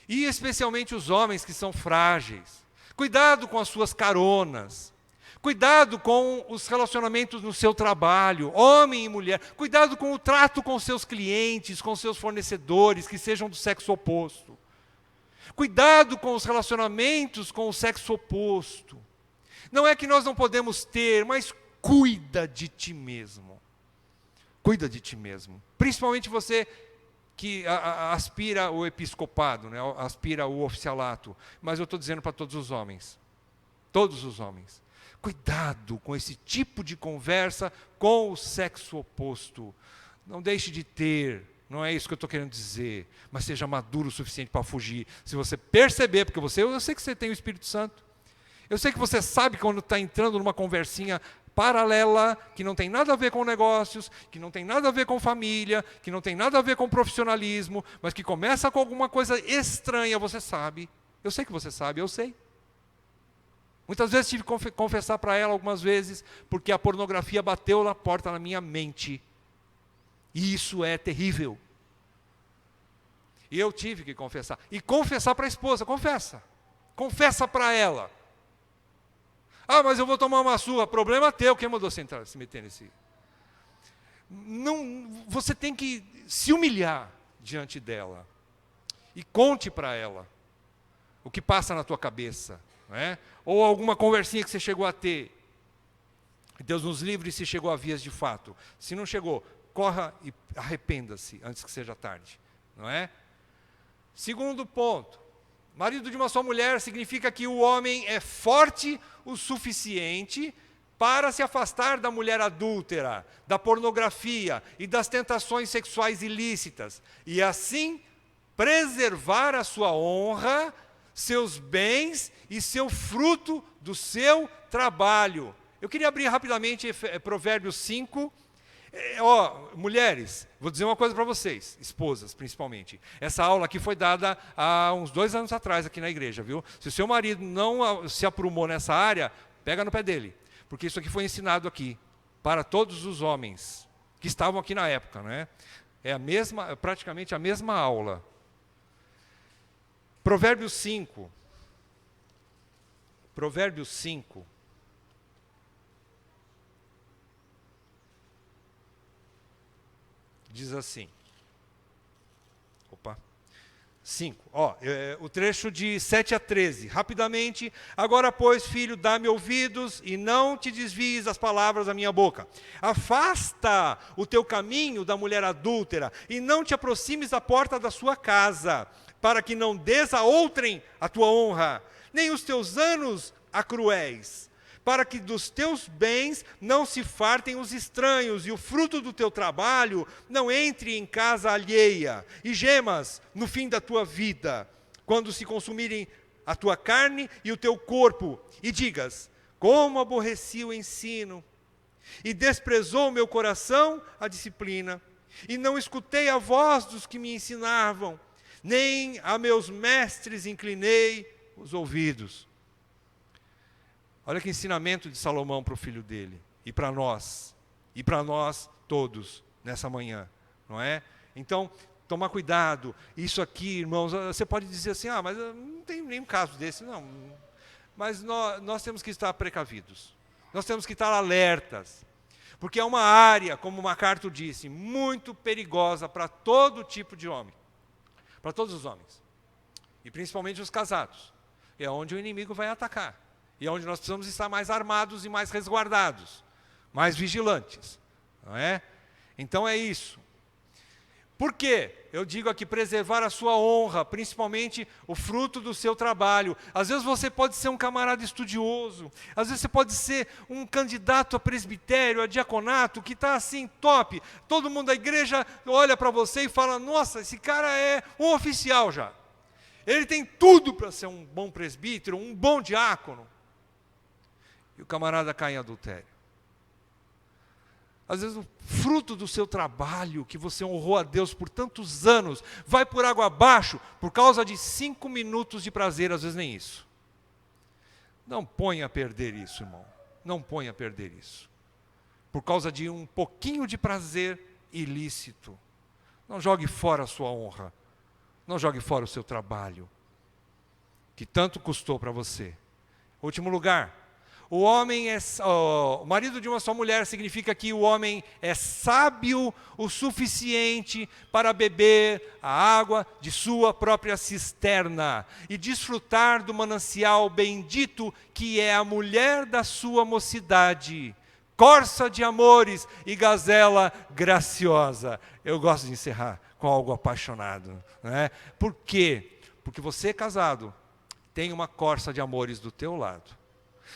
E especialmente os homens que são frágeis. Cuidado com as suas caronas. Cuidado com os relacionamentos no seu trabalho, homem e mulher. Cuidado com o trato com seus clientes, com seus fornecedores, que sejam do sexo oposto. Cuidado com os relacionamentos com o sexo oposto. Não é que nós não podemos ter, mas cuida de ti mesmo. Cuida de ti mesmo. Principalmente você que aspira o episcopado, né? Aspira o oficialato. Mas eu estou dizendo para todos os homens. Todos os homens. Cuidado com esse tipo de conversa com o sexo oposto. Não deixe de ter, não é isso que eu estou querendo dizer, mas seja maduro o suficiente para fugir. Se você perceber, porque eu sei que você tem o Espírito Santo, eu sei que você sabe quando está entrando numa conversinha paralela, que não tem nada a ver com negócios, que não tem nada a ver com família, que não tem nada a ver com profissionalismo, mas que começa com alguma coisa estranha, você sabe. Eu sei que você sabe, eu sei. Muitas vezes tive que confessar para ela algumas vezes, porque a pornografia bateu na porta na minha mente. E isso é terrível. E eu tive que confessar. E confessar para a esposa, confessa. Confessa para ela. Ah, mas eu vou tomar uma surra. Problema teu, quem mandou você entrar, se meter nesse? Não, você tem que se humilhar diante dela. E conte para ela o que passa na tua cabeça. Não é? Ou alguma conversinha que você chegou a ter. Deus nos livre se chegou a vias de fato. Se não chegou, corra e arrependa-se antes que seja tarde. Não é? Segundo ponto. Marido de uma só mulher significa que o homem é forte o suficiente para se afastar da mulher adúltera, da pornografia e das tentações sexuais ilícitas. E assim preservar a sua honra, seus bens e seu fruto do seu trabalho. Eu queria abrir rapidamente Provérbios 5. Mulheres, vou dizer uma coisa para vocês, esposas principalmente. Essa aula aqui foi dada há uns 2 anos atrás aqui na igreja, viu? Se o seu marido não se aprumou nessa área, pega no pé dele. Porque isso aqui foi ensinado aqui para todos os homens que estavam aqui na época, né? É praticamente a mesma aula. Provérbios 5. Provérbios 5. Diz assim. 5. O trecho de 7 a 13. Rapidamente. Agora, pois, filho, dá-me ouvidos e não te desvies das palavras da minha boca. Afasta o teu caminho da mulher adúltera e não te aproximes da porta da sua casa, para que não des a outrem a tua honra, nem os teus anos a cruéis, para que dos teus bens não se fartem os estranhos, e o fruto do teu trabalho não entre em casa alheia, e gemas no fim da tua vida, quando se consumirem a tua carne e o teu corpo, e digas, como aborreci o ensino, e desprezou meu coração a disciplina, e não escutei a voz dos que me ensinavam, nem a meus mestres inclinei os ouvidos. Olha que ensinamento de Salomão para o filho dele, e para nós todos, nessa manhã, não é? Então, tomar cuidado, isso aqui, irmãos, você pode dizer assim, mas não tem nenhum caso desse, não. Mas nós temos que estar precavidos, nós temos que estar alertas, porque é uma área, como o MacArthur disse, muito perigosa para todo tipo de homem. Para todos os homens, e principalmente os casados, é onde o inimigo vai atacar, e é onde nós precisamos estar mais armados e mais resguardados, mais vigilantes, não é? Então é isso. Por quê? Eu digo aqui, preservar a sua honra, principalmente o fruto do seu trabalho. Às vezes você pode ser um camarada estudioso, às vezes você pode ser um candidato a presbitério, a diaconato, que está assim, top. Todo mundo da igreja olha para você e fala, nossa, esse cara é um oficial já. Ele tem tudo para ser um bom presbítero, um bom diácono. E o camarada cai em adultério. Às vezes o fruto do seu trabalho, que você honrou a Deus por tantos anos, vai por água abaixo por causa de 5 minutos de prazer, às vezes nem isso. Não ponha a perder isso, irmão. não põe a perder isso. Por causa de um pouquinho de prazer ilícito. Não jogue fora a sua honra. Não jogue fora o seu trabalho, que tanto custou para você. Último lugar, o marido de uma só mulher significa que o homem é sábio o suficiente para beber a água de sua própria cisterna e desfrutar do manancial bendito que é a mulher da sua mocidade, corça de amores e gazela graciosa. Eu gosto de encerrar com algo apaixonado, né? Por quê? Porque você casado tem uma corça de amores do teu lado.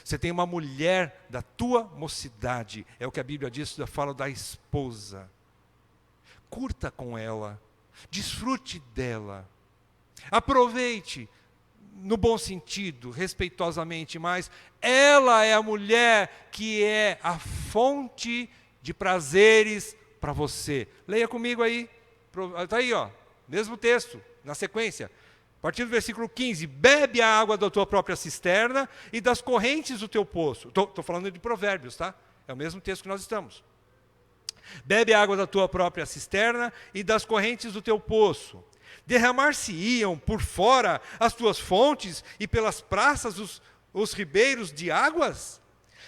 Você tem uma mulher da tua mocidade. É o que a Bíblia diz, fala da esposa. Curta com ela. Desfrute dela. Aproveite, no bom sentido, respeitosamente, mas ela é a mulher que é a fonte de prazeres para você. Leia comigo aí. Está aí, ó, mesmo texto, na sequência. A partir do versículo 15, bebe a água da tua própria cisterna e das correntes do teu poço. Estou falando de Provérbios, tá? É o mesmo texto que nós estamos. Bebe a água da tua própria cisterna e das correntes do teu poço. Derramar-se-iam por fora as tuas fontes e pelas praças os ribeiros de águas?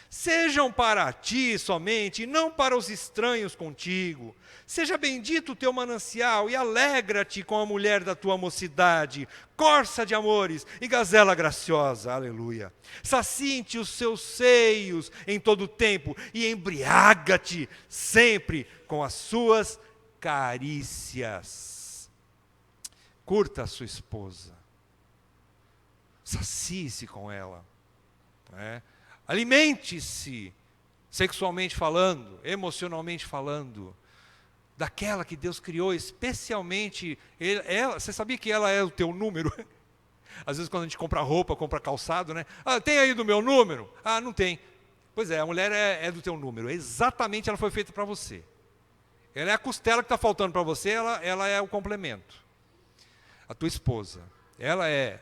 Sejam para ti somente, e não para os estranhos contigo. Seja bendito o teu manancial, e alegra-te com a mulher da tua mocidade, corça de amores e gazela graciosa. Aleluia. Saciem-te os seus seios em todo o tempo, e embriaga-te sempre com as suas carícias. Curta a sua esposa. Sacie-se com ela. Né? Alimente-se, sexualmente falando, emocionalmente falando, daquela que Deus criou especialmente. Você sabia que ela é o teu número? Às vezes quando a gente compra roupa, compra calçado, né? Ah, tem aí do meu número? Ah, não tem. Pois é, a mulher é do teu número. Exatamente, ela foi feita para você. Ela é a costela que está faltando para você, ela é o complemento. A tua esposa, ela é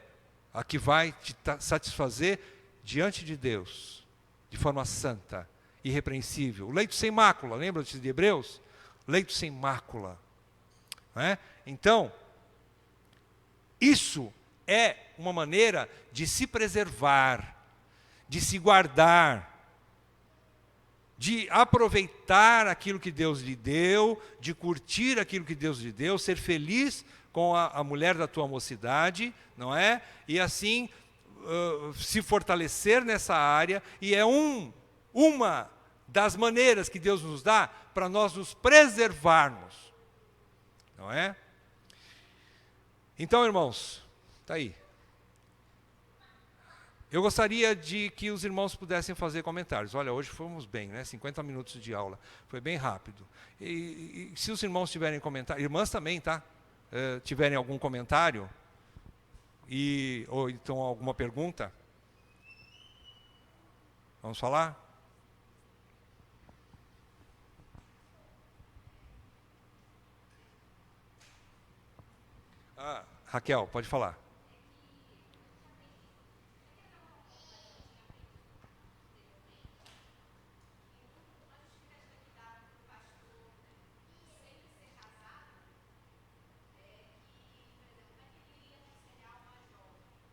a que vai te satisfazer diante de Deus, de forma santa, irrepreensível. O leito sem mácula, lembra-te de Hebreus? Leito sem mácula. Não é? Então, isso é uma maneira de se preservar, de se guardar, de aproveitar aquilo que Deus lhe deu, de curtir aquilo que Deus lhe deu, ser feliz com a mulher da tua mocidade, não é? E assim se fortalecer nessa área, e é uma das maneiras que Deus nos dá para nós nos preservarmos, não é? Então, irmãos, está aí. Eu gostaria de que os irmãos pudessem fazer comentários. Olha, hoje fomos bem, né? 50 minutos de aula, foi bem rápido. E se os irmãos tiverem comentário, irmãs também, tá? Tiverem algum comentário, ou então alguma pergunta, vamos falar? Raquel, pode falar.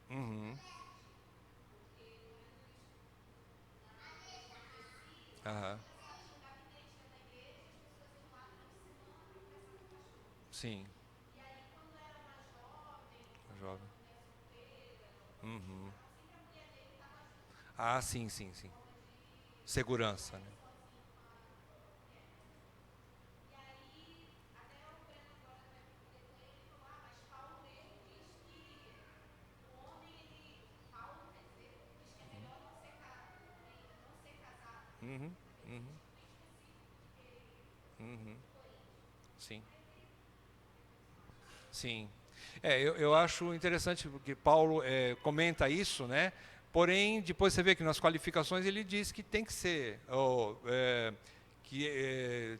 Uhum. Aham. Sim. Jovem. Uhum. Ah, sim, sim, sim. Segurança, né? Uhum. Uhum. Uhum. Sim. Sim. Eu acho interessante porque Paulo comenta isso, né? Porém, depois você vê que nas qualificações ele diz que tem que ser,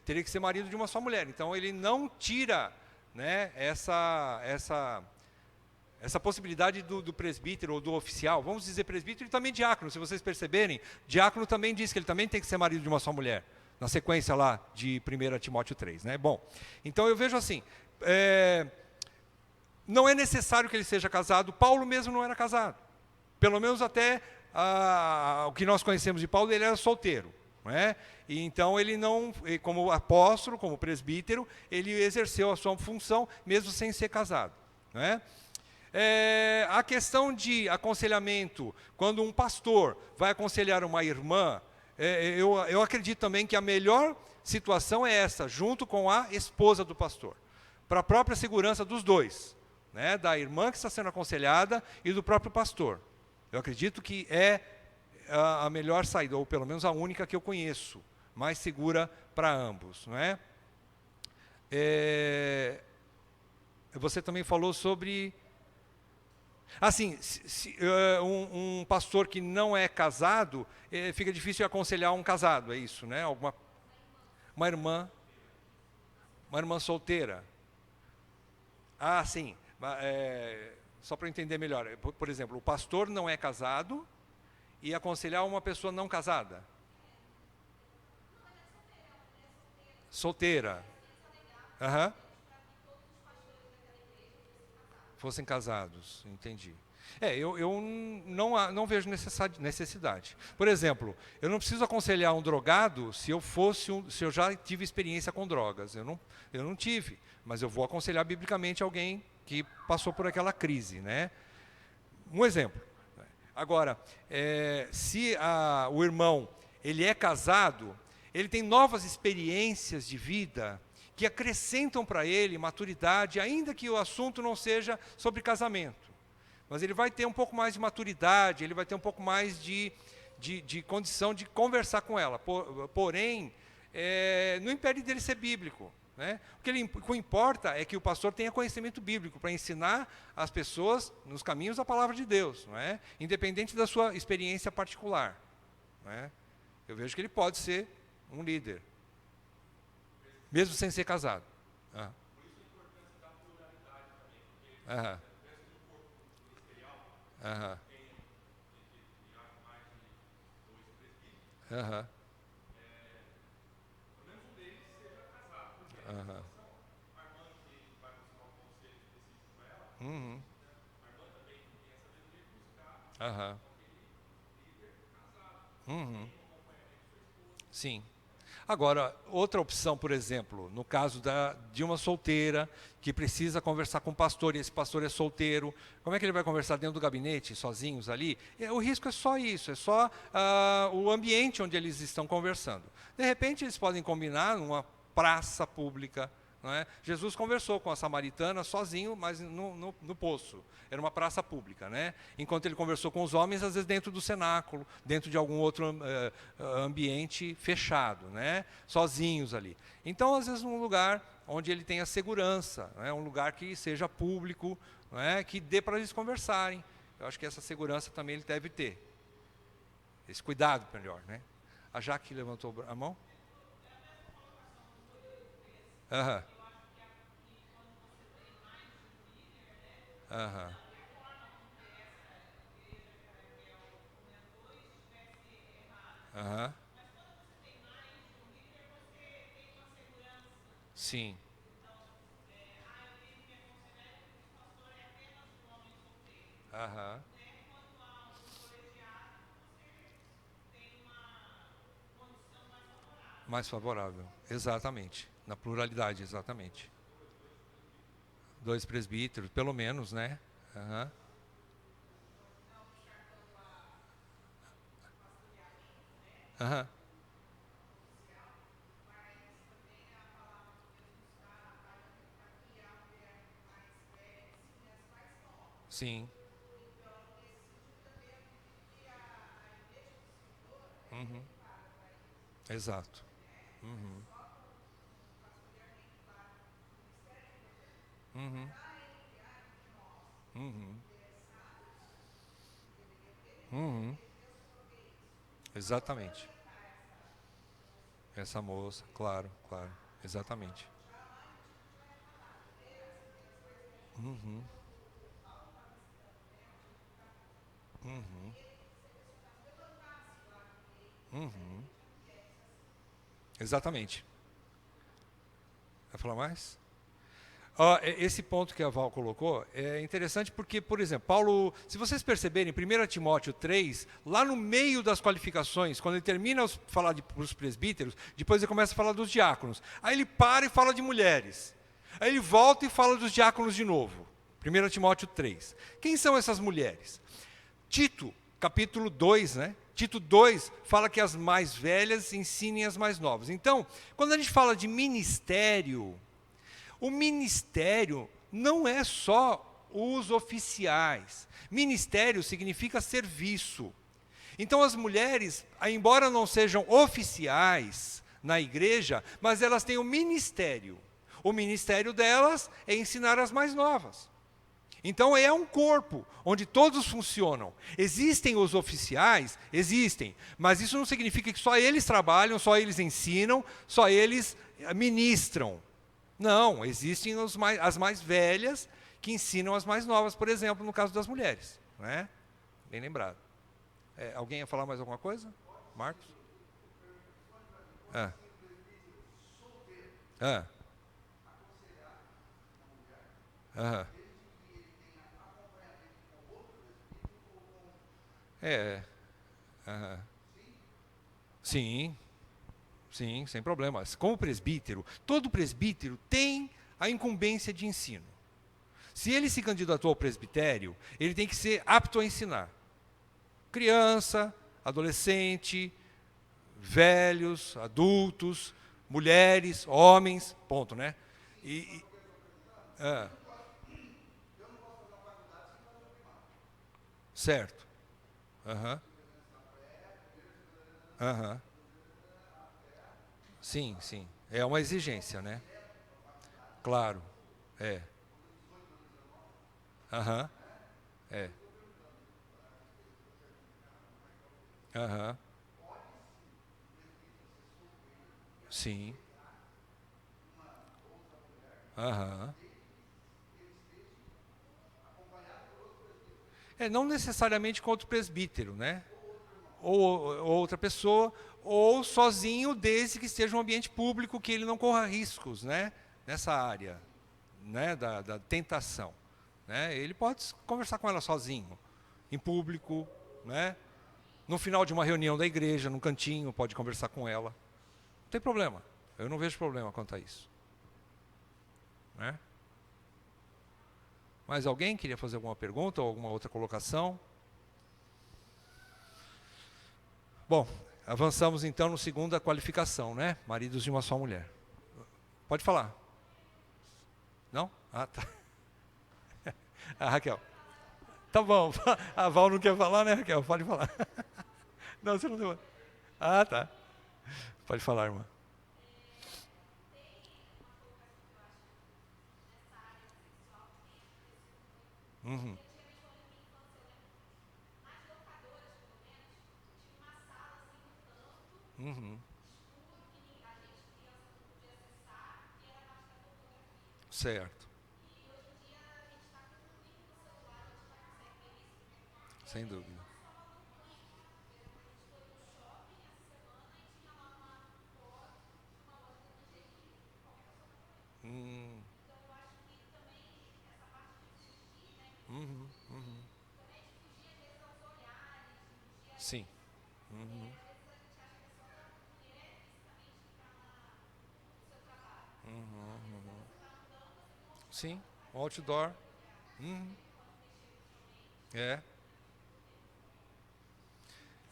teria que ser marido de uma só mulher. Então ele não tira, né, essa possibilidade do presbítero ou do oficial, vamos dizer presbítero e também diácono, se vocês perceberem, diácono também diz que ele também tem que ser marido de uma só mulher, na sequência lá de 1 Timóteo 3, né? Bom, então eu vejo assim, não é necessário que ele seja casado, Paulo mesmo não era casado, pelo menos até o que nós conhecemos de Paulo, ele era solteiro, não é? E então ele não, como apóstolo, como presbítero, ele exerceu a sua função mesmo sem ser casado, não é? A questão de aconselhamento, quando um pastor vai aconselhar uma irmã, eu acredito também que a melhor situação é essa, junto com a esposa do pastor, para a própria segurança dos dois, né, da irmã que está sendo aconselhada e do próprio pastor. Eu acredito que é a melhor saída, ou pelo menos a única que eu conheço, mais segura para ambos, não é? Você também falou sobre... Assim, um pastor que não é casado, fica difícil aconselhar um casado, é isso, né? Uma irmã solteira. Ah, sim. Só para eu entender melhor. Por exemplo, o pastor não é casado e aconselhar uma pessoa não casada. Solteira. Aham. Fossem casados, entendi. Eu não vejo necessidade. Por exemplo, eu não preciso aconselhar um drogado se eu já tive experiência com drogas. Eu não tive, mas eu vou aconselhar biblicamente alguém que passou por aquela crise, né? Um exemplo. Agora, se o irmão ele é casado, ele tem novas experiências de vida que acrescentam para ele maturidade, ainda que o assunto não seja sobre casamento. Mas ele vai ter um pouco mais de maturidade, ele vai ter um pouco mais de condição de conversar com ela. Porém, não impede dele ser bíblico, né? O que importa é que o pastor tenha conhecimento bíblico para ensinar as pessoas nos caminhos da palavra de Deus, não é? Independente da sua experiência particular, não é? Eu vejo que ele pode ser um líder, mesmo sem ser casado. Aham. Aham. Aham. Aham. Uhum. Aham. Uhum. Sim. Agora, outra opção, por exemplo, no caso de uma solteira que precisa conversar com o pastor, e esse pastor é solteiro, como é que ele vai conversar dentro do gabinete, sozinhos ali? O risco é só isso, é só o ambiente onde eles estão conversando. De repente, eles podem combinar numa praça pública, não é? Jesus conversou com a samaritana sozinho, mas no poço. Era uma praça pública, né? Enquanto ele conversou com os homens, às vezes dentro do cenáculo, dentro de algum outro ambiente fechado, né? Sozinhos ali. Então, às vezes, num lugar onde ele tenha segurança, né? Um lugar que seja público, né? Que dê para eles conversarem. Eu acho que essa segurança também ele deve ter. Esse cuidado melhor, né? A Jaque levantou a mão. Aham. Aham. Aham. Sim. Aham. Mais favorável. Exatamente. Na pluralidade, exatamente. Dois presbíteros, pelo menos, né? Aham. Aham. Sim. Uhum. Exato. Uhum. Uhum. Uhum. Uhum. Exatamente. Essa moça, claro, claro. Exatamente. Uhum. Uhum. Uhum. Exatamente. Vai falar mais? Esse ponto que a Val colocou é interessante porque, por exemplo, Paulo, se vocês perceberem, 1 Timóteo 3, lá no meio das qualificações, quando ele termina de falar para os presbíteros, depois ele começa a falar dos diáconos. Aí ele para e fala de mulheres. Aí ele volta e fala dos diáconos de novo. 1 Timóteo 3. Quem são essas mulheres? Tito, capítulo 2, né? Tito 2 fala que as mais velhas ensinem as mais novas. Então, quando a gente fala de ministério, o ministério não é só os oficiais. Ministério significa serviço. Então as mulheres, embora não sejam oficiais na igreja, mas elas têm um ministério. O ministério delas é ensinar as mais novas. Então é um corpo onde todos funcionam. Existem os oficiais? Existem. Mas isso não significa que só eles trabalham, só eles ensinam, só eles ministram. Não, existem as mais velhas que ensinam as mais novas, por exemplo, no caso das mulheres. Não é? Bem lembrado. Alguém ia falar mais alguma coisa? Marcos? Ah. Ah. Aham. Aham. Sim, sim, sem problemas. Como presbítero, todo presbítero tem a incumbência de ensino. Se ele se candidatou ao presbitério, ele tem que ser apto a ensinar. Criança, adolescente, velhos, adultos, mulheres, homens, ponto, né? Ah, certo. Aham. Aham. Sim, sim. É uma exigência, né? Claro. É. Aham. É. Aham. Sim. Aham. Não necessariamente com outro presbítero, né? Ou outra pessoa, ou sozinho, desde que esteja um ambiente público, que ele não corra riscos, né? Nessa área, né? Da tentação. Né? Ele pode conversar com ela sozinho, em público, né? No final de uma reunião da igreja, num cantinho, pode conversar com ela. Não tem problema. Eu não vejo problema quanto a isso. Né? Mais alguém queria fazer alguma pergunta ou alguma outra colocação? Bom, avançamos então no segunda qualificação, né? Maridos de uma só mulher. Pode falar. Não? Ah, tá. Ah, Raquel. Tá bom. A Val não quer falar, né, Raquel? Pode falar. Não, você não deu. Ah, tá. Pode falar, irmã. Uhum. Uhum. Certo. Sem dúvida. Hum. Uhum. Uhum. Sim. Uhum. Sim. Outdoor. Uhum. É.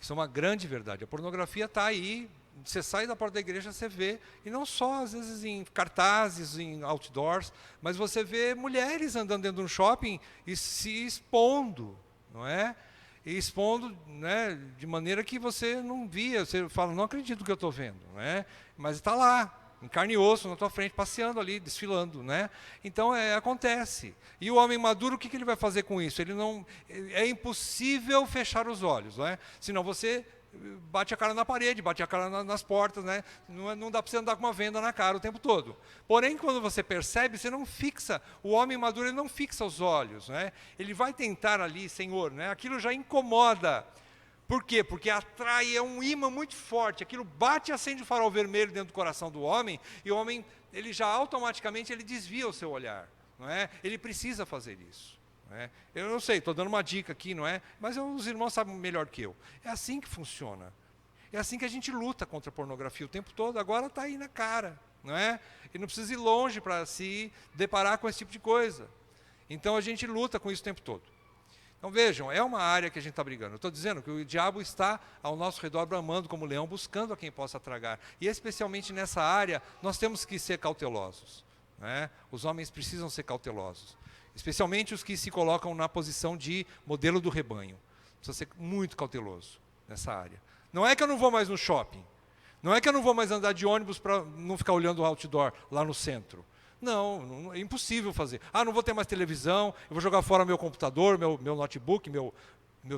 Isso é uma grande verdade. A pornografia está aí. Você sai da porta da igreja, você vê, e não só às vezes em cartazes, em outdoors, mas você vê mulheres andando dentro de um shopping e se expondo, não é? E expondo, né, de maneira que você não via, você fala, não acredito que eu estou vendo, não é? Mas está lá, em carne e osso, na tua frente, passeando ali, desfilando, né? Então acontece. E o homem maduro, o que ele vai fazer com isso? Ele não, é impossível fechar os olhos, não é? Senão você bate a cara na parede, bate a cara nas portas, né? Não dá para você andar com uma venda na cara o tempo todo. Porém, quando você percebe, você não fixa, o homem maduro ele não fixa os olhos, né? Ele vai tentar ali, Senhor, né? Aquilo já incomoda. Por quê? Porque atrai, é um imã muito forte, aquilo bate e acende o farol vermelho dentro do coração do homem, e o homem, ele já automaticamente, ele desvia o seu olhar, não é? Ele precisa fazer isso. Não é? Eu não sei, estou dando uma dica aqui, não é? Mas os irmãos sabem melhor que eu. É assim que funciona. É assim que a gente luta contra a pornografia o tempo todo, agora está aí na cara, não é? E não precisa ir longe para se deparar com esse tipo de coisa. Então a gente luta com isso o tempo todo. Então vejam, é uma área que a gente está brigando. Eu estou dizendo que o diabo está ao nosso redor bramando como leão, buscando a quem possa tragar. E especialmente nessa área, nós temos que ser cautelosos. Né? Os homens precisam ser cautelosos. Especialmente os que se colocam na posição de modelo do rebanho. Precisa ser muito cauteloso nessa área. Não é que eu não vou mais no shopping. Não é que eu não vou mais andar de ônibus para não ficar olhando o outdoor lá no centro. Não, é impossível fazer. Não vou ter mais televisão, eu vou jogar fora meu computador, meu notebook, meu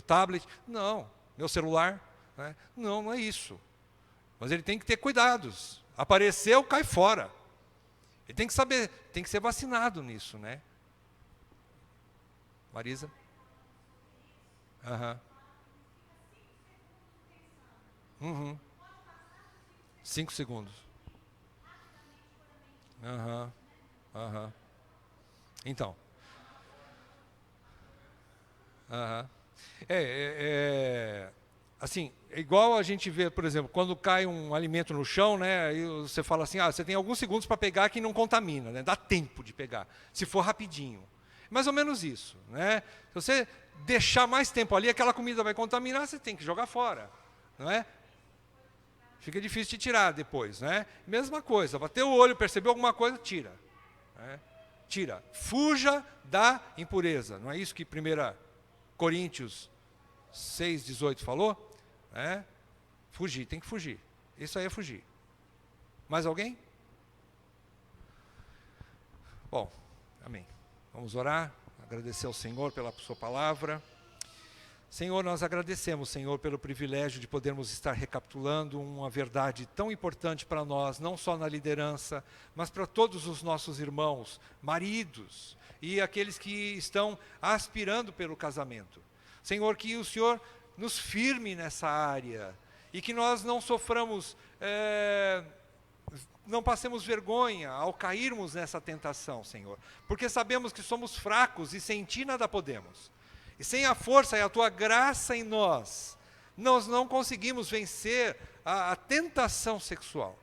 tablet. Não, meu celular. Né? Não é isso. Mas ele tem que ter cuidados. Apareceu, cai fora. Ele tem que saber, tem que ser vacinado nisso, né? Marisa? Aham. 5 segundos. Então. Assim, é igual a gente vê, por exemplo, quando cai um alimento no chão, né, aí você fala assim, você tem alguns segundos para pegar que não contamina, né, dá tempo de pegar, se for rapidinho. Mais ou menos isso. Né? Se você deixar mais tempo ali, aquela comida vai contaminar, você tem que jogar fora. Não é? Fica difícil de tirar depois. Né? Mesma coisa, bateu o olho, percebeu alguma coisa, tira. Né? Tira. Fuja da impureza. Não é isso que 1 Coríntios 6,18 falou? É? Fugir, tem que fugir. Isso aí é fugir. Mais alguém? Bom, amém. Vamos orar, agradecer ao Senhor pela sua palavra. Senhor, nós agradecemos, Senhor, pelo privilégio de podermos estar recapitulando uma verdade tão importante para nós, não só na liderança, mas para todos os nossos irmãos, maridos e aqueles que estão aspirando pelo casamento. Senhor, que o Senhor nos firme nessa área e que nós não soframos, não passemos vergonha ao cairmos nessa tentação, Senhor, porque sabemos que somos fracos e sem Ti nada podemos. E sem a força e a Tua graça em nós não conseguimos vencer a tentação sexual.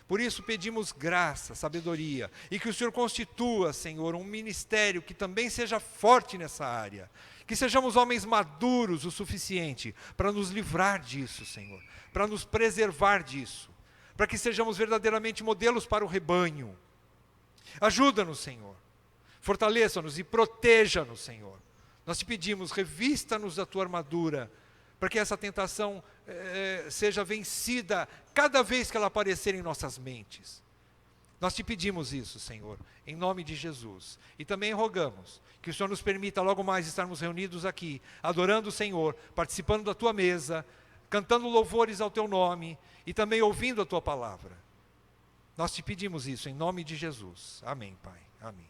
Por isso pedimos graça, sabedoria, e que o Senhor constitua, Senhor, um ministério que também seja forte nessa área. Que sejamos homens maduros o suficiente para nos livrar disso, Senhor, para nos preservar disso, para que sejamos verdadeiramente modelos para o rebanho. Ajuda-nos, Senhor, fortaleça-nos e proteja-nos, Senhor. Nós te pedimos, revista-nos da tua armadura, para que essa tentação seja vencida cada vez que ela aparecer em nossas mentes. Nós te pedimos isso, Senhor, em nome de Jesus. E também rogamos que o Senhor nos permita logo mais estarmos reunidos aqui, adorando o Senhor, participando da tua mesa, cantando louvores ao teu nome e também ouvindo a tua palavra. Nós te pedimos isso em nome de Jesus. Amém, Pai. Amém.